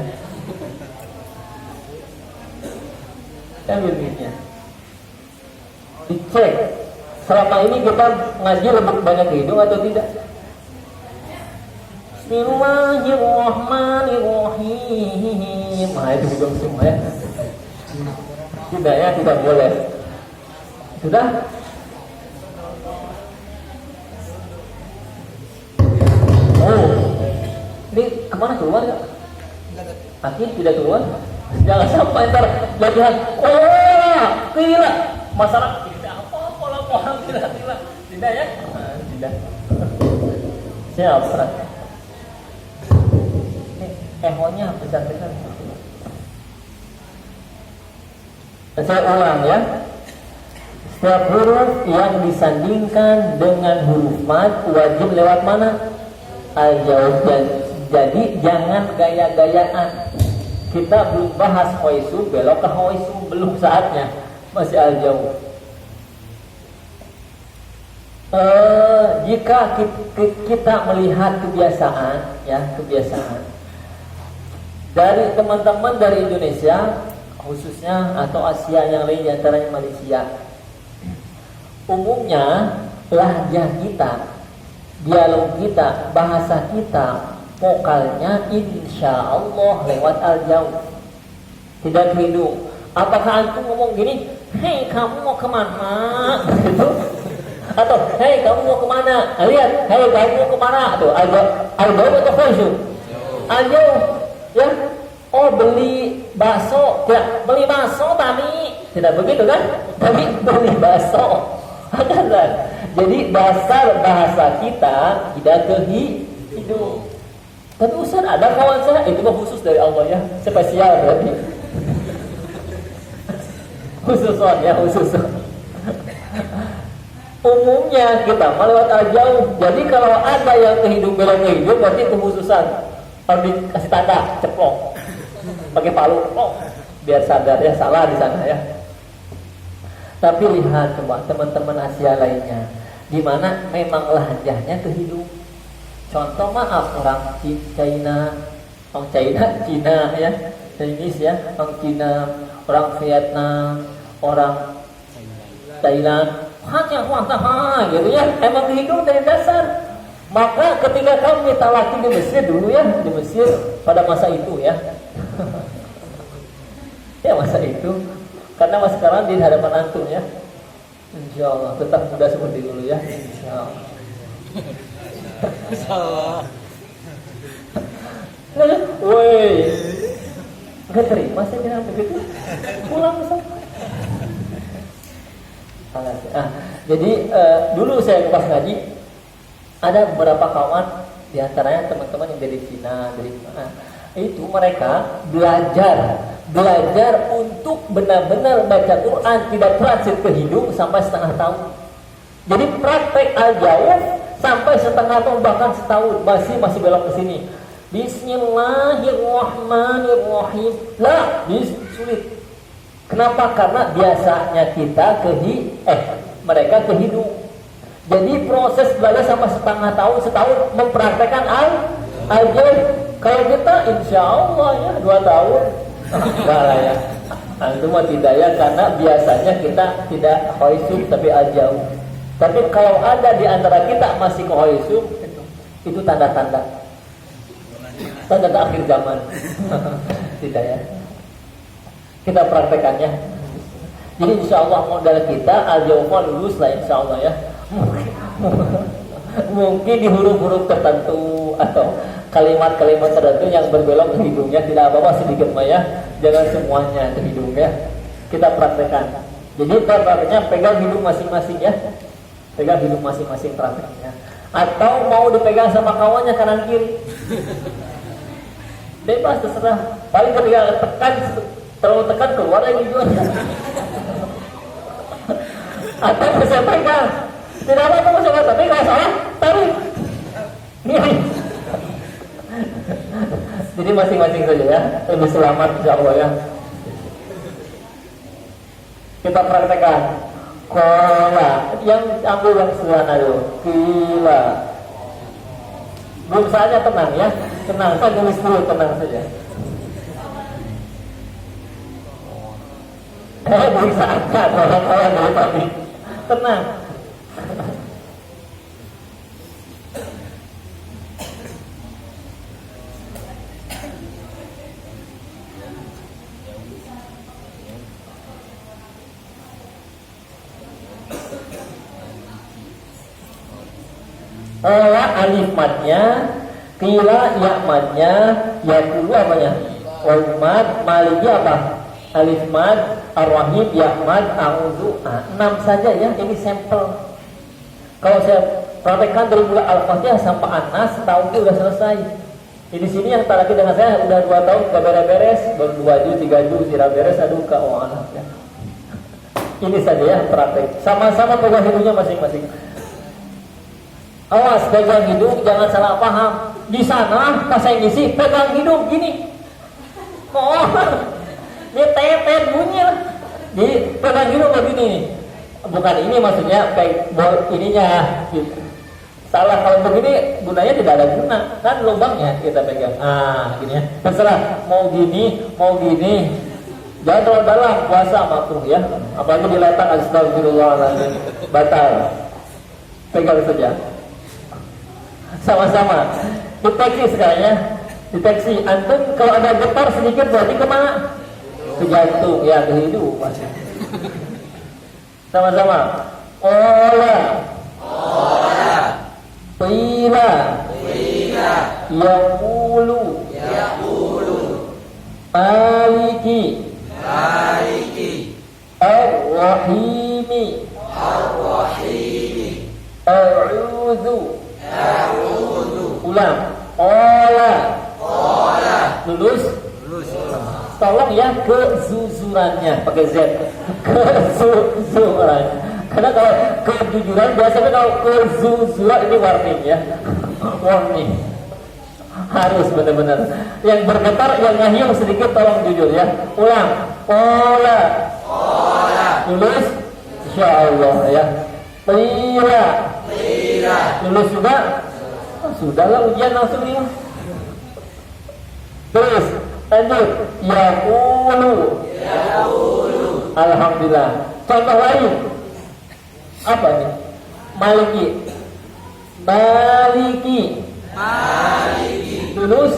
Ambil mic-nya. Dicek. Selama ini kita ngaji lebih banyak ke hidung atau tidak? Bismillahirrahmanirrahim. Itu hidung semua ya. Tidak ya, tidak boleh. Sudah? Ini kemana keluar ya? Akhir tidak keluar. Jangan sampai ntar bagian kira masalah tidak apa-apa lah orang tidak ya? Tidak. Siapa? Ehonya besar-besar. Saya ulang ya. Setiap huruf yang disandingkan dengan huruf mad wajib lewat mana? Al-jauh. Jadi jangan gaya-gayaan. Kita belum bahas hoisu, belok ke hoisu, belum saatnya. Masih al-jauh. Jika kita melihat kebiasaan dari teman-teman dari Indonesia khususnya atau Asia yang lain, diantaranya Malaysia, umumnya lahjah kita, dialog kita, bahasa kita vokalnya insya Allah lewat al-jauh, tidak ke hidung. Apakah antum ngomong gini, hei kamu mau kemana? Gitu. Atau hei kamu mau kemana? Lihat, hei kamu mau kemana? Tuh al-jauh atau khusyuk? Al-jauh, ya. Oh beli bakso, tidak beli bakso tadi, tidak begitu kan? Tapi beli bakso, kan? Jadi dasar bahasa kita tidak ke hidung. Tapi Ustaz ada kawan saya itu mah khusus dari Allah ya, spesial berarti. Khususon ya khusus. Umumnya kita lewat al-jauh. Jadi kalau ada yang ke hidung belok ke hidung berarti kekhususan. Harus dikasih tanda ceplok. Pakai palu, oh, biar sadar ya salah di sana ya. Tapi lihat coba teman-teman Asia lainnya, di mana memang lahjahnya ke hidung. Contoh maaf orang China, orang Cina ya, Chinese ya, orang Cina, orang Vietnam, orang Thailand, hanya gitu ya, emang ke hidung dari dasar. Maka ketika kami talaki di Mesir dulu ya, di Mesir pada masa itu ya, ya masa itu, karena mas sekarang di hadapan antum ya, insya Allah tetap muda seperti dulu ya, insya Allah. Salah. Woi, nggak terima saya bilang begitu, pulang besok. Jadi dulu saya pas ngaji. Ada beberapa kawan diantaranya teman-teman yang dari Cina, dari mana, itu mereka belajar untuk benar-benar baca Quran tidak transit ke hidung sampai setengah tahun. Jadi praktek al-jauh sampai setengah tahun bahkan setahun masih belok ke sini. Bismillahirrahmanirrahim. Lah, sulit. Kenapa? Karena biasanya kita mereka ke hidung. Jadi proses belajar sama setengah tahun, setahun mempraktekkan al-jauh. Kalau kita insya Allah ya 2 tahun. Enggak lah ya. Itu mah tidak ya, karena biasanya kita tidak khusyuk tapi al-jauh. Tapi kalau ada di antara kita masih khusyuk, itu tanda-tanda akhir zaman. Tidak ya. Kita praktekannya. Jadi insya Allah modal kita al-jauh lulus lah insya Allah ya. Mungkin di huruf-huruf tertentu atau kalimat-kalimat tertentu yang berbelok ke hidungnya tidak apa-apa sedikit mah ya, jangan semuanya ke hidungnya. Kita praktekkan. Jadi prakteknya pegang hidung masing-masing ya, pegang hidung masing-masing prakteknya. Atau mau dipegang sama kawannya kanan kiri, bebas terserah. Paling ketika terlalu tekan keluar lagi juga. Atau bisa pegang. Tidak apa-apa masalah, tapi kalau salah tarik. Jadi masing-masing saja ya, lebih selamat insya Allah ya. Kita praktekkan. Kola, yang ambil yang sederhana dulu. Kila. Belum saja tenang ya, tenang. Saya tulis dulu tenang saja. Bisa angkat orang-orang dari tadi. Tenang. Alif madnya, kila ya madnya, ya dulu apanya? Wal mad, maliyah apa? Alif mad, ar-rahim, ya mad, a'udzu. 6 saja ya, ini sampel. Kalau saya praktekkan dari mulai Al-Fatihah sampai An-Nas, tahun itu udah selesai. Di sini yang talaki dengan saya udah 2 tahun gak beres-beres, baru 2 juz, 3 juz, tidak beres, aduh ke anak ya. Ini saja ya praktek. Sama-sama pegang hidungnya masing-masing. Awas pegang hidung, jangan salah paham. Di sana pas saya ngisi pegang hidung gini. Oh, dia tetet bunyi lah. Di pegang hidung begini. Bukan ini maksudnya kayak ininya. Gitu. Salah kalau begini gunanya tidak ada guna. Kan lubangnya kita pegang. Gini ya. Terserah mau gini, mau gini. Jangan terlalu dalam, puasa makruh ya. Apalagi diletak astagfirullahaladzim. Batal. Pegang saja. Sama-sama. Deteksi sekarang ya. Deteksi. Antum kalau ada getar sedikit berarti kemana? Ke jantung, ya ke hidung. Sama-sama. Ola. Qila. Yaqulu. Maliki. Ar-Rahimi. A'udzu. Ulang. Qala. Lulus. Tolong ya kezuzurannya pakai Z. Kezuzuran. Karena kalau kejujuran biasanya kalau kezuzuran ini warning ya. Warning. Harus benar-benar. Yang bergetar, yang ngahiung sedikit tolong jujur ya. Ulang. Qala. Lulus. Insyaallah ya. Qila. Lulus juga. Sudahlah ujian langsung nih. Terus lanjut. Yaqulu. Alhamdulillah. Contoh lain. Apa nih? Maliki. Lulus.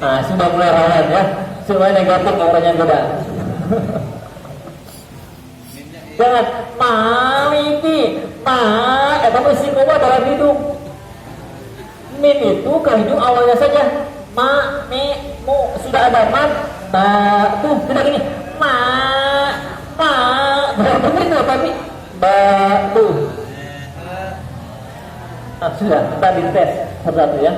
Nah, sudah mulai rawan ya. Semua negatif orangnya beda. Jangan maliki. Atau mesti koma dalam hidung. Mim itu ke hidung awalnya saja. Mu sudah ada man. Tuh tidak gini. Berarti itu tapi tuh. Sudah, kita dites satu-satu ya.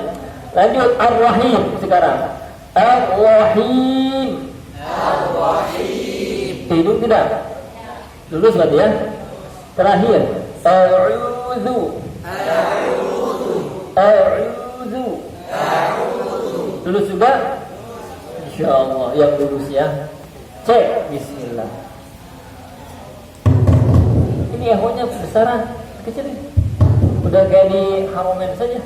Lanjut Ar-Rahim sekarang. Ar-Rahim. Hidung tidak. Lulus berarti ya. Terakhir. A'udzu. Lulus juga. Insyaallah yang lulus ya. Cek. Bismillah. Ini ehonya besaran kecil ini. Udah kayak di Haromen saja.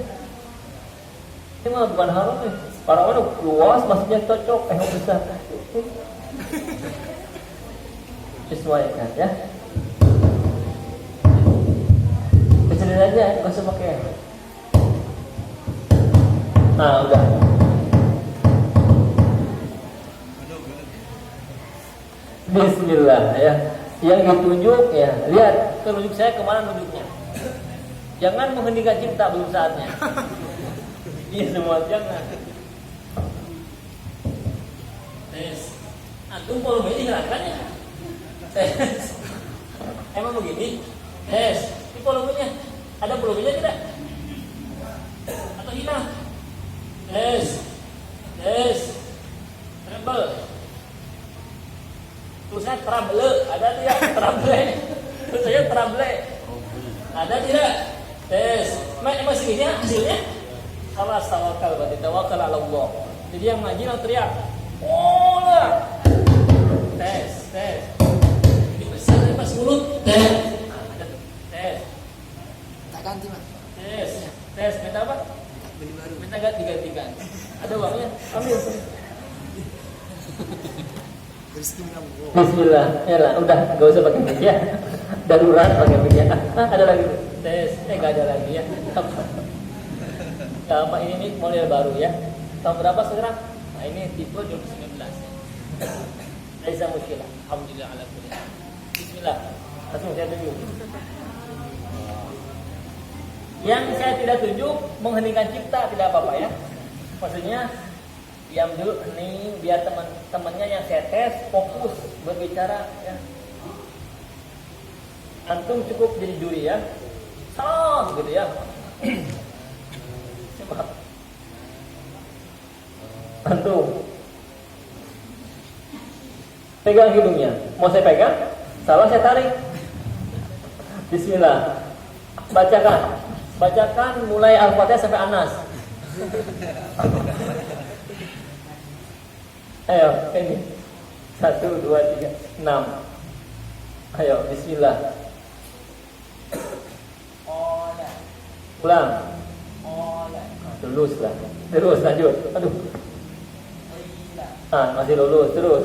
Ini mah bukan Haromen. Para orang luas maksudnya cocok eho besar. Sesuaikan ya. Kecilin aja, nggak usah pakai. Nah udah. Bismillah ya. Yang ditunjuk ya, lihat tunjuk saya kemana nunjuknya. Jangan menghentikan cipta belum saatnya. Ini semua jangan. Tes. Antum volume ini hilangkan ya. Tes. Emang begini? Tes. Ini volumenya. Ada volumenya tidak? Atau hilang? Tes. Treble. Tulisannya trable. Ada tidak? Trable. Tulisannya trable. Ada tidak? Tes. Emang segini hasilnya? Salah tawakal berarti tawakal ala Allah. Jadi yang ngaji langsung teriak. Olah. Tes. Ini besar dari pas mulut. Tes. Tak ganti mas. Tes. Minta apa? Beli baru. Minta ganti-gantikan. Ada uangnya? Ambil. Bismillah. Yalah, udah enggak usah pakai mic ya. Darurat pakai mic ya. Ada lagi. Tes. Enggak ada lagi ya. Sama ini model baru ya. Tahun berapa sekarang? Nah ini tipe 2019. Laisa muskilah. Alhamdulillah ala kulli hal. Bismillah. Langsung saya tunjuk. Yang saya tidak tunjuk menghentikan cipta tidak apa-apa ya. Maksudnya diam dulu nih biar teman-temannya yang saya tes fokus berbicara ya. Antum cukup jadi juri ya. Salam gitu ya. Antum pegang hidungnya. Mau saya pegang? Salah saya tarik. Bismillah. Bacakan mulai Al-Fatihah sampai Anas. Ayo, ini 1, 2, 3, 6. Ayo, Bismillah. Ulang. Lulus lah. Terus lanjut. Aduh. Masih lulus terus.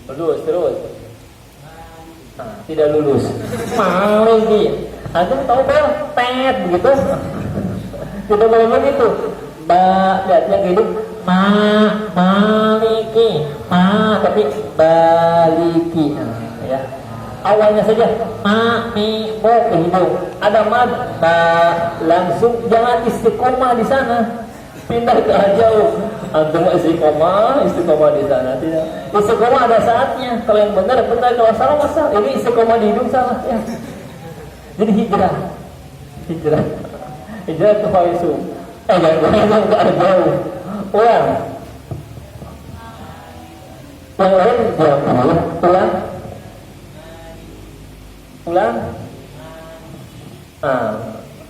Terus. Tidak lulus. Maliki. Antum tahu bel? Tet begitu. Tidak boleh begitu. Lihat yang hidup maliki, tapi baliki. Ya. Awalnya saja mi mo ke hidung. Ada mad langsung, jangan istiqomah di sana. Pindah ke jauh. Antum istiqomah di sana. Tidak. Istiqomah ada saatnya. Kalau yang benar, kalau salah. Ini istiqomah di hidung salah ya. Jadi hijrah itu faisu. Jangan ke arah jauh. Ulang.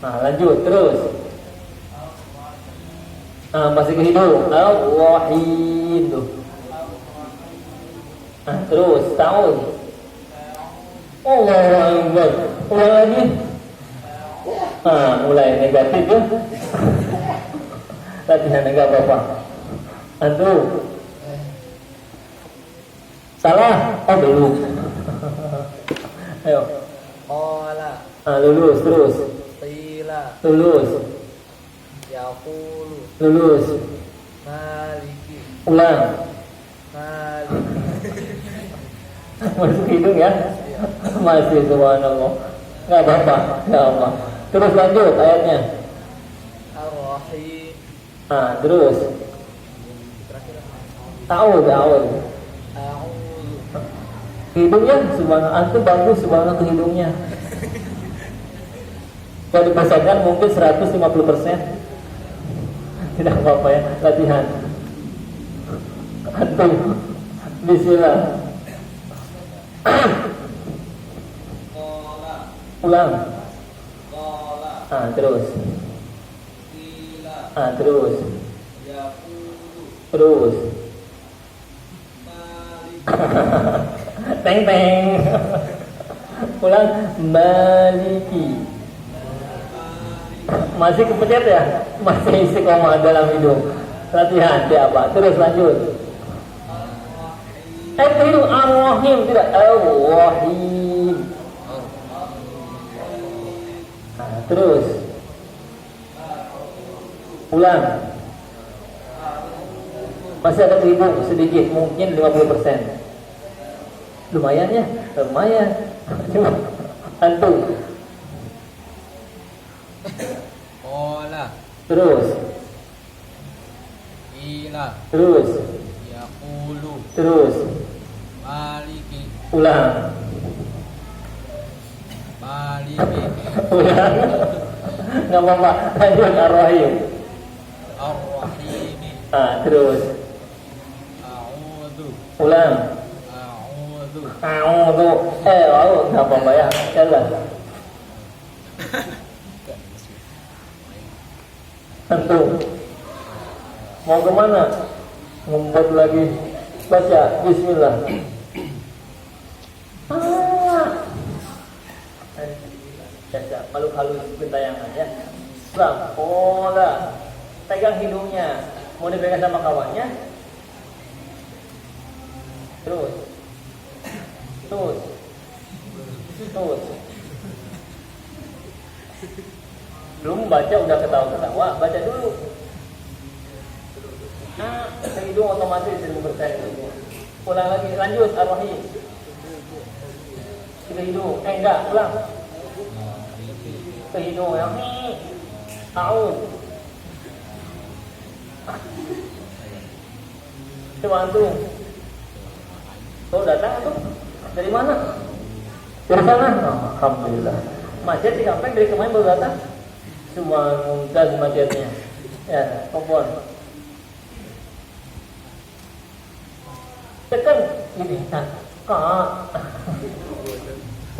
Lanjut terus. Masih ke hidung. Al-Wahid. Terus tahun. Allahu Akbar. Ulang lagi. Mulai negatif ya. Latihan enggak apa-apa. Antum salah. Belum. Ayo. Qala. Lulus terus. Qila. Lulus. Yaqulu. Lulus. Maliki. Ulang. Maliki. Masuk hidung ya. Masih subhanallah. Enggak apa-apa. Terus lanjut ayatnya. Ar-Rahim. Terus. Ta'ud. A'udzu. Hidungnya subhanallah, antum bagus subhanallah ke hidungnya. Kalau dipersiapkan mungkin 150%. Tidak apa-apa ya, latihan. Antum bismillah. Ulang. Terus. Terus. Terus. Teng. Ulang. Maliki. Masih kepencet ya? Masih istiqomah dalam hidung. Latihan apa? Terus lanjut. Itu Ar-Rahim, tidak Ar-Rahim. Terus. Ulang. Masih ada hidung sedikit, mungkin 50%. Lumayan ya, lumayan. Cuma antum. Qala. Terus. Qila. Terus. Yaqulu. Terus. Maliki. Ulang. Maliki. Ulang. Nggak apa-apa. Lanjut Ar-Rahim. Ar-Rahim. Terus. A'udzu. Ulang. A'udzu. Nggak apa-apa ya. Jalan. Antum mau kemana? Ngumpet lagi. Baca bismillah. Caca, makhluk halus gentayangan ya. Islam. Pegang hidungnya. Mau dipegang sama kawannya. Terus. Belum baca udah ketawa-ketawa, baca dulu. Ke hidung otomatis 1000%. Ulang lagi, lanjut Ar-Rahim. Ke hidung, enggak, ulang. Ke hidung yang A'ud. Coba antum. Kau datang tuh dari mana? Dari sana. Alhamdulillah. Macet di Kampeng dari kemarin baru datang. Cuma mumtaz macetnya. Ya, kompon. Tekan ini.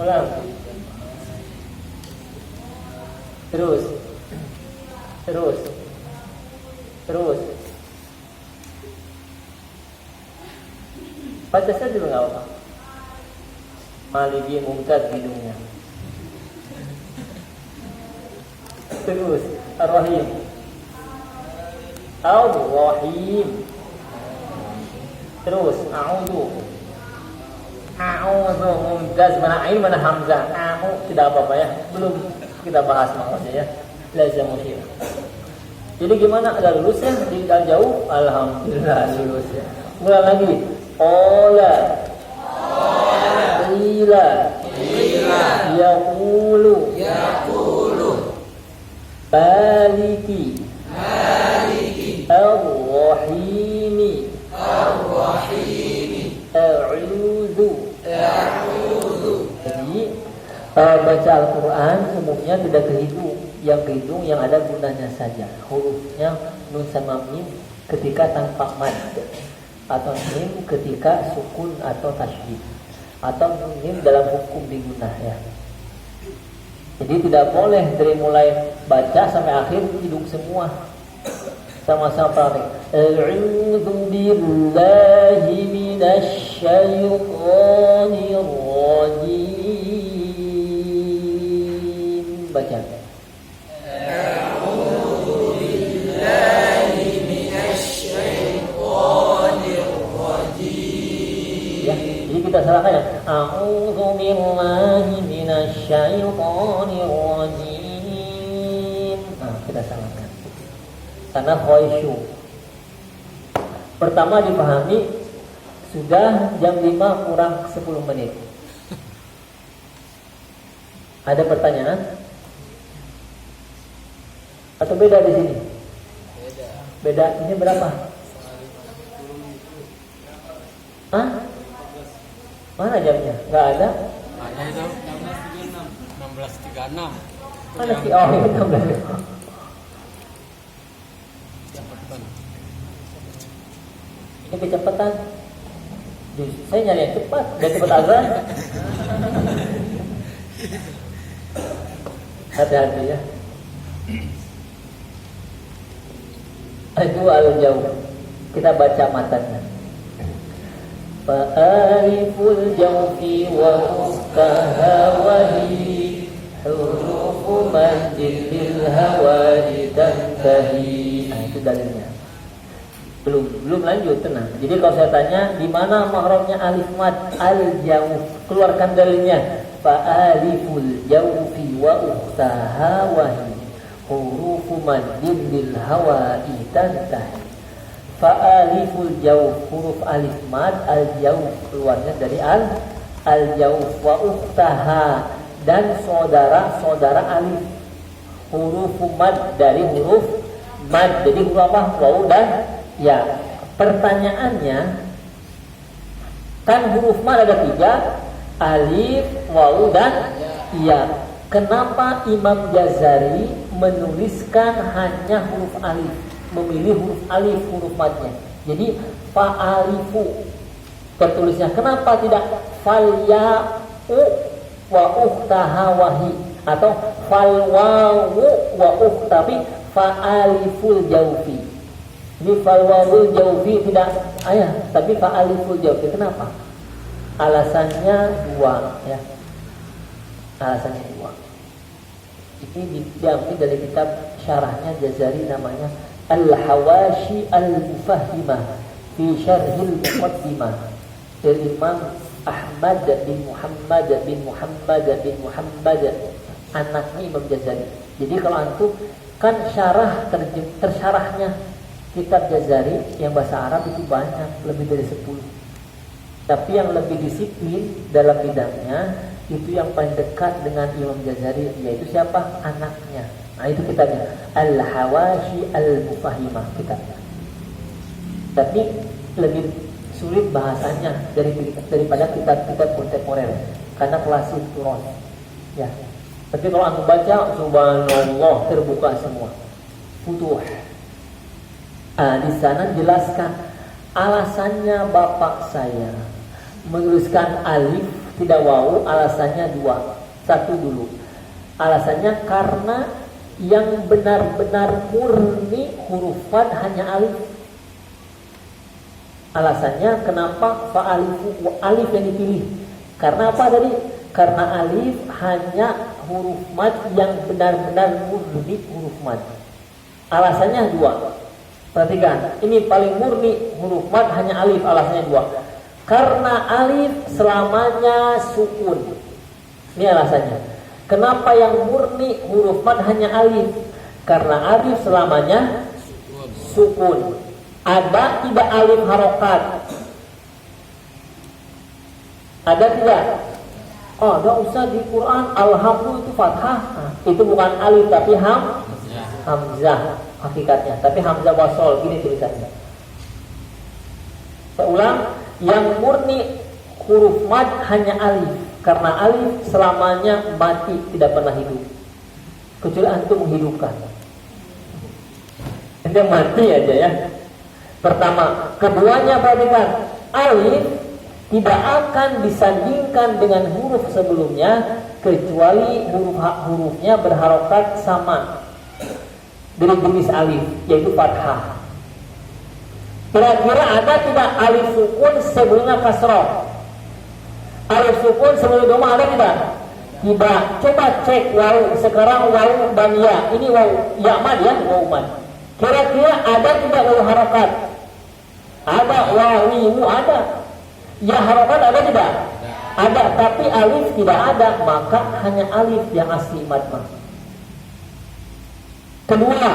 Ulang. Terus. Baca saja dulu nggak apa. Maliki mumtaz hidungnya. Terus Ar-Rahim. Ar-Rahim. Terus A'udzu. Mumtaz, mana ain mana hamzah. Tidak apa-apa ya. Belum kita bahas maknanya ya. Lazim musyrik. Jadi gimana? Ada lulus ya? Tinggal jauh? Alhamdulillah lulus ya. Mulai lagi. Qala. Qila. Yaqulu. Maliki. Ar-Rahimi. A'udzu. Jadi baca Al-Quran umumnya tidak ke hidung. Yang ke hidung yang ada gunanya saja. Hurufnya nun sama mim ketika tanpa mad, atau mim ketika sukun atau tasydid, atau mim dalam hukum diguna ya. Jadi tidak boleh dari mulai baca sampai akhir hidung semua. Sama-sama praktek. A'udzu billahi minasy syaithanir rajim. Baca. A'udzu billahi minasy syaithanir rajim. Ya, jadi kita salahkan ya. A'udzu billahi minasy syaithanir rajim. Nah, kita salahkan. Karena khaisyu. Pertama dipahami sudah jam 5 kurang 10 menit. Ada pertanyaan? Atau beda di sini? Beda. Ini berapa? Hah? Mana jamnya? Enggak ada? Ada itu 16.36. Mana sih? Oh, ini 16. Ini kecepatan. Saya nyari yang cepat, dan cepat azan. Hati-hati ya. Itu al-jauh. Kita baca matanya. Fa'aliful jawfi wa ukhtaha wa hi hurufu manjil lil hawali tantahi. Nah, itu dalilnya. Belum lanjut, tenang. Jadi kalau saya tanya di mana mahrofnya alif mad al-jawf, keluarkan dalilnya. Fa'aliful jawfi wa ukhtaha wa hi hurufu maddin lil hawa'i tantahi. Fa'aliful jawf, huruf alif mad al-jawf, keluarnya dari al-jawf, wa ukhtaha, dan saudara alif, hurufu mad, dari huruf mad. Jadi huruf apa? Waw dan ya. Pertanyaannya, kan huruf mad ada 3, alif, waw dan ya. Kenapa Imam Jazari menuliskan hanya huruf alif, memilih huruf alif, huruf madnya? Jadi fa'alifu tertulisnya. Kenapa tidak falya'u wa ukhtaha wahi, atau falwawu wa ukhtabi fa'aliful jawfi? Ini falwawul jawfi tidak ayah, tapi fa'aliful jawfi. Kenapa? Alasannya 2 ya. Alasannya 2. Ini diambil dari kitab syarahnya Jazari, namanya Al-Hawashi Al-Mufahimah fi Syarhil Muqaddimah, dari Imam Ahmad bin Muhammad bin Muhammad bin Muhammad, anaknya Imam Jazari. Jadi kalau antum kan tersyarahnya kitab Jazari yang bahasa Arab itu banyak, lebih dari 10. Tapi yang lebih disiplin dalam bidangnya itu yang paling dekat dengan Imam Jazari, yaitu siapa? Anaknya. Nah, itu kitabnya Al-Hawashi Al-Mufahimah kitabnya. Tapi lebih sulit bahasanya daripada kitab-kitab kontemporer, karena klasik turun ya. Tapi kalau aku baca, subhanallah, terbuka semua, futuh. Di sana jelaskan alasannya bapak saya menuliskan alif tidak wawu. Alasannya 2. Satu dulu, alasannya karena yang benar-benar murni huruf fad hanya alif. Alasannya kenapa fa'alifu, alif yang dipilih? Karena apa tadi? Karena alif hanya huruf mad yang benar-benar murni huruf mad. Alasannya 2. Perhatikan, ini paling murni huruf mad hanya alif. Alasannya 2. Karena alif selamanya sukun. Ini alasannya. Kenapa yang murni huruf mad hanya alif? Karena alif selamanya sukun. Ada tidak alif harokat? Ada tidak? Oh, ada Ustaz di Quran alhamdulillah itu fathah. Nah, itu bukan alif tapi hamzah hakikatnya. Tapi hamzah wasol gini tulisannya. Saya ulang, yang murni huruf mad hanya alif. Karena alif selamanya mati, tidak pernah hidup. Kecuali antum menghidupkan. Ente mati aja ya. Pertama, keduanya perhatikan, alif tidak akan disandingkan dengan huruf sebelumnya kecuali hurufnya berharokat sama dari jenis alif, yaitu fathah. Kira-kira ada tidak alif sukun sebelumnya kasroh? Alif sukun sebelum doma ada tidak? Tidak. Coba cek waw. Sekarang waw dan ya. Ini waw ya mad ya, waw mad. Kira-kira ada tidak waw harokat? Ada. Wawimu ada. Ya harokat ada tidak? Ada. Tapi alif tidak ada. Maka hanya alif yang asli mad. Kedua,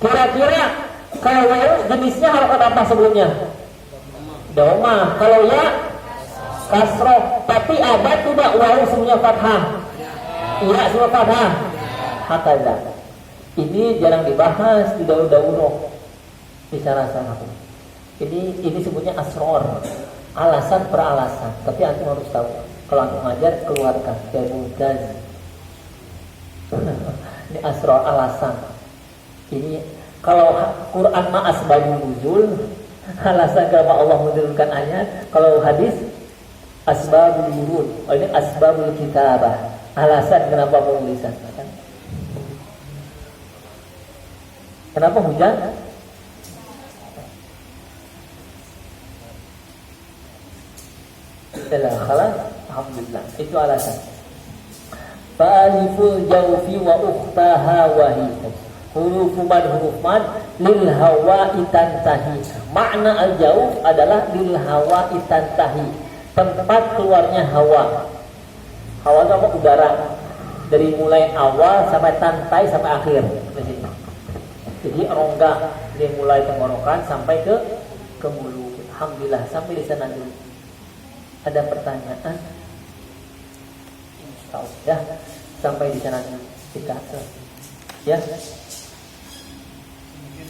kira-kira kalau waw jenisnya harokat apa sebelumnya? Doma. Kalau ya kasroh. Tapi ada tidak waw sebelumnya fathah? Iya semua fathah. Hakaza. Ini jarang dibahas di daur-dauroh. Bicara sama aku. Ini sebutnya asror. Alasan per alasan. Tapi antum harus tahu. Kalau antum ngajar keluarkan. Kayak Muzaz. Ini asror alasan. Ini kalau Quran ma asbabun nuzul, alasan kenapa Allah menurunkan ayat. Kalau hadis asbabul wurud. Oh, ini asbabul kitabah. Alasan kenapa penulisan. Kenapa hujan? Khalas, alhamdulillah. Itu alasan. Fa'aliful jawfi wa ukhtaha wahi. Huruf mad lil hawa'i tantahi. Makna al-jawf adalah lil hawa'i tantahi. Tempat keluarnya hawa. Hawa itu apa? Udara. Dari mulai awal sampai tantai sampai akhir. Jadi rongga dari mulai tenggorokan sampai ke mulut. Alhamdulillah sampai di sana dulu. Ada pertanyaan? Insyaallah sampai di sana dulu. Kita ya. Mungkin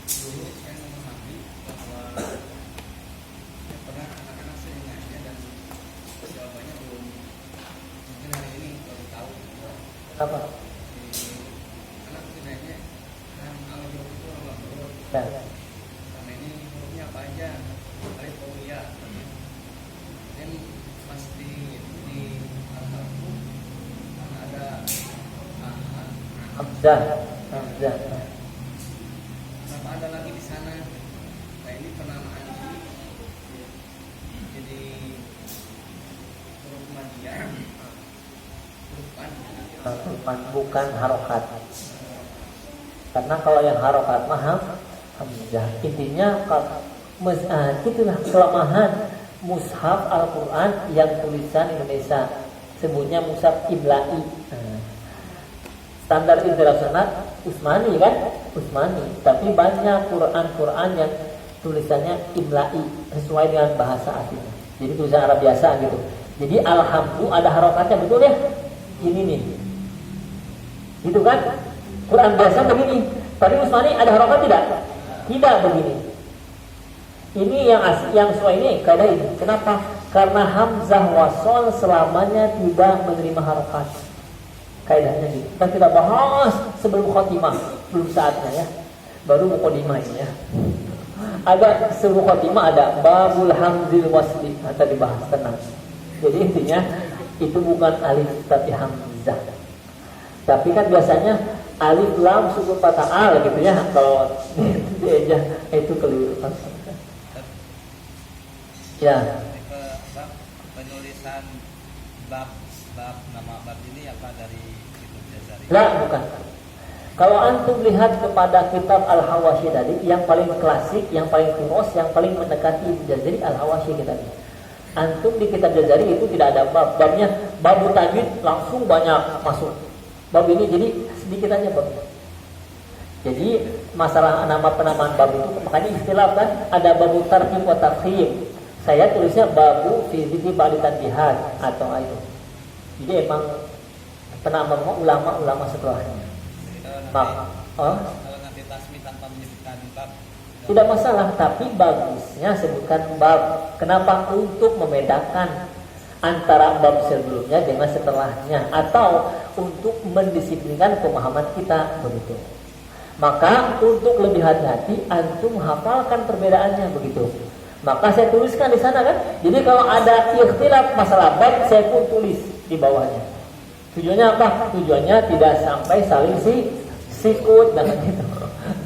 dulu saya memahami bahwa pernah anak-anak sering nanya dan jawabannya belum, mungkin hari ini baru tahu. Apa? Anak nanya al-jawf itu Allah huruf. Ya. Karena ini hurufnya apa aja? Alif waw ya. Dan pasti di al-harfu ada Hamzah. Kenapa ada lagi di sana? Nah ini penamaan ini jadi huruf madiyah, huruf mad. Bukan harokat. Karena kalau yang harokat mah hamzah. Intinya itulah kelemahan mushaf Al-Quran yang tulisan Indonesia. Sebutnya mushaf Imla'i. Standar internasional Utsmani kan? Utsmani. Tapi banyak Quran yang tulisannya Imla'i sesuai dengan bahasa aslinya. Jadi tulisan Arab biasa gitu. Jadi alhamdulillah ada harokatnya, betul ya? Ini nih. Gitu kan? Quran biasa begini. Tapi Utsmani ada harokat tidak? Tidak begini. Ini yang sesuai ini kaidah ini. Kenapa? Karena hamzah wasol selamanya tidak menerima harokat. Kaidahnya gitu. Kita tidak bahas sebelum khotimah, belum saatnya ya. Baru mukadimah ini ya. Ada sebelum khotimah ada babul hamzil wasli, tadi dibahas tenang. Jadi intinya itu bukan alif tapi hamzah. Tapi kan biasanya alif lam sukun fathah al gitu ya. Kalau aja itu keliru. Ya. Penulisan bab nama bab ini apa dari kitab Jazari? Lah, bukan. Kalau antum lihat kepada kitab Al-Hawashi tadi, yang paling klasik, yang paling kunos, yang paling mendekati Jazari Al-Hawashi kita ini. Antum di kitab Jazari itu tidak ada bab. Babnya bab tajwid langsung banyak masuk. Bab ini jadi sedikit aja bab. Jadi masalah nama penamaan bab itu makanya istilah kan ada babu tarhim wa tafhim. Saya tulisnya babu fi dzikri ba'di tanbihat atau itu. Jadi emang penamaan ulama setelahnya. Kalau nanti tasmi tanpa menyebutkan bab tidak masalah, tapi bagusnya sebutkan bab. Kenapa? Untuk membedakan antara bab sebelumnya dengan setelahnya, atau untuk mendisiplinkan pemahaman kita begitu. Maka untuk lebih hati-hati antum hafalkan perbedaannya begitu. Maka saya tuliskan di sana kan. Jadi kalau ada ikhtilaf masalah bab, saya pun tulis di bawahnya. Tujuannya apa? Tujuannya tidak sampai saling sikut dan gitu.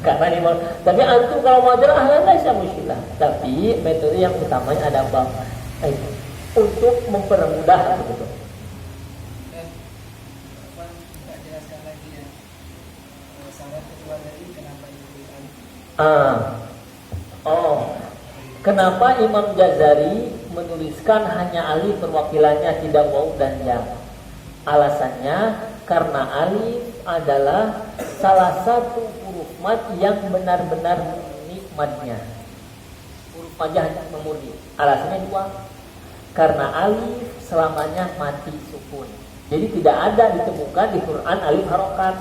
Karena ini tapi antum kalau mau ajar ahlan laisa muskilah. Tapi metode yang utamanya ada bab. Untuk mempermudah begitu. dan nggak jelaskan lagi ya syarat kedua dari kenapa diberikan Kenapa Imam Jazari menuliskan hanya alif perwakilannya, tidak waw dan ya? Alasannya karena alif adalah salah satu huruf mad yang benar-benar murni madnya. Huruf madnya hanya memurni. Alasannya dua. Karena alif selamanya mati sukun. Jadi tidak ada ditemukan di Quran alif harokat.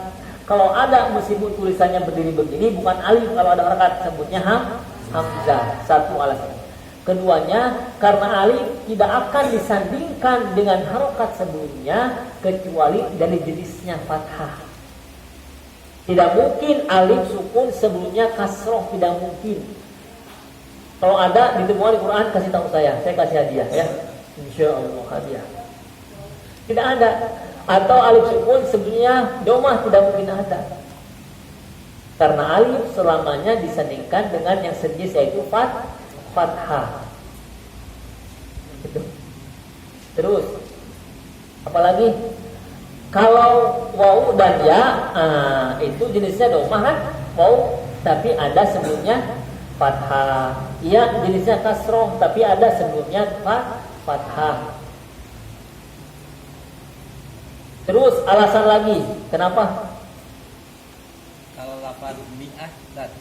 Kalau ada meskipun tulisannya berdiri begini bukan alif, kalau ada harokat sebutnya hamzah. Satu alasan. Keduanya karena alif tidak akan disandingkan dengan harokat sebelumnya kecuali dari jenisnya fathah. Tidak mungkin alif sukun sebelumnya kasroh, tidak mungkin. Kalau ada ditemukan di Quran kasih tahu saya kasih hadiah ya. Insyaallah hadiah. Tidak ada. Atau alif sukun sebelumnya domah, tidak mungkin ada. Karena alif selamanya disandingkan dengan yang sejenis yaitu fathah. Gitu. Terus apalagi kalau waw dan ya itu jenisnya domah kan, waw tapi ada sebelumnya fathah. Ya jenisnya kasroh tapi ada sebelumnya fathah. Terus alasan lagi kenapa? kalau lafaz mi'ah dan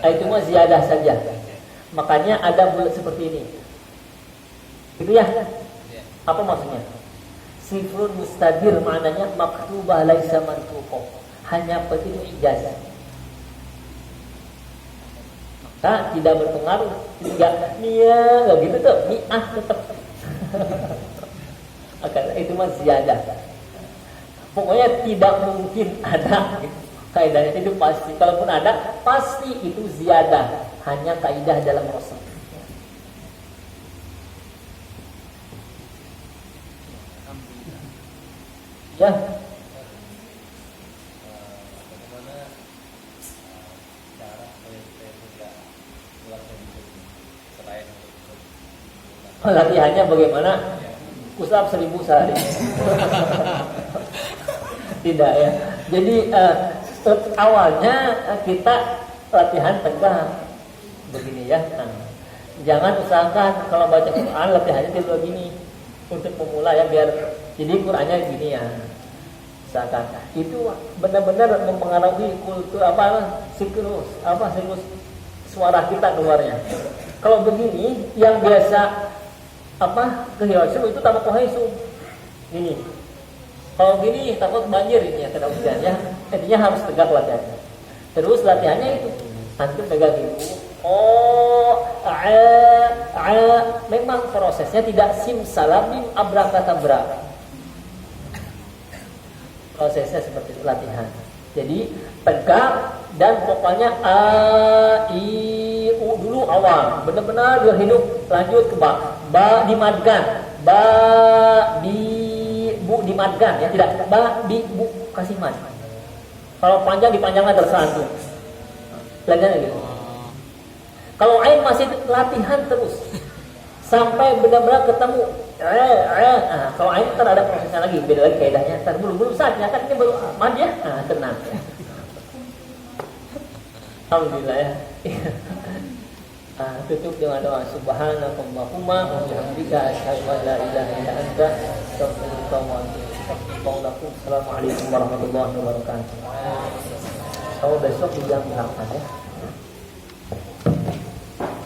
Itu mah ziyadah saja. Makanya ada bulat seperti ini. Gitu ya? Apa maksudnya? Sifrun mustadir maknanya maktubah laisa mantuqah. Hanya begitu ijazah. Maka tidak berpengaruh. Tidak enggak gitu tuh. Mi'ah tetap. Karena itu mah ziyadah. Pokoknya tidak mungkin ada. Kaidahnya itu pasti. Kalaupun ada, pasti itu ziyadah. Hanya kaidah dalam rosal. Ya. bagaimana cara kita tidak melakukan selain Latihannya bagaimana? Kusap 1000 sehari. Tidak ya. Jadi awalnya kita latihan tegak begini ya. Jangan usahakan kalau baca Quran latihannya tidak begini untuk memulai ya, biar jadi Qurannya gini ya. Usahakan. Itu benar-benar mempengaruhi kultur siklus suara kita keluarnya. Kalau begini yang biasa kehiwasan itu tambah kohesum. Gini. Kalau gini takut banjir ini ya, kena hujan ya. Intinya harus tegak latihannya. Terus latihannya itu antum pegang ibu. Memang prosesnya tidak simsalam mim abrakadabra. Prosesnya seperti itu latihan. Jadi tegak dan pokoknya u dulu awal, benar-benar dia hidup, lanjut ke ba dimadkan, ba di bu dimadkan ya, tidak ba di bu kasih mad. Kalau panjang dipanjangkan tersantum. Belajarnya gitu. Kalau ain masih latihan terus sampai benar-benar ketemu. Kalau ain ntar ada prosesnya lagi, beda lagi kaidahnya. Ntar belum saatnya kan ini baru mad ya. Tenang. Alhamdulillah ya. Tutup dengan doa subhanakallahumma wa bihamdika asyhadu an la ilaha illa anta astaghfiruka wa atubu ilaik. Assalamualaikum warahmatullahi wabarakatuh. Oh besok di jam 8 ya.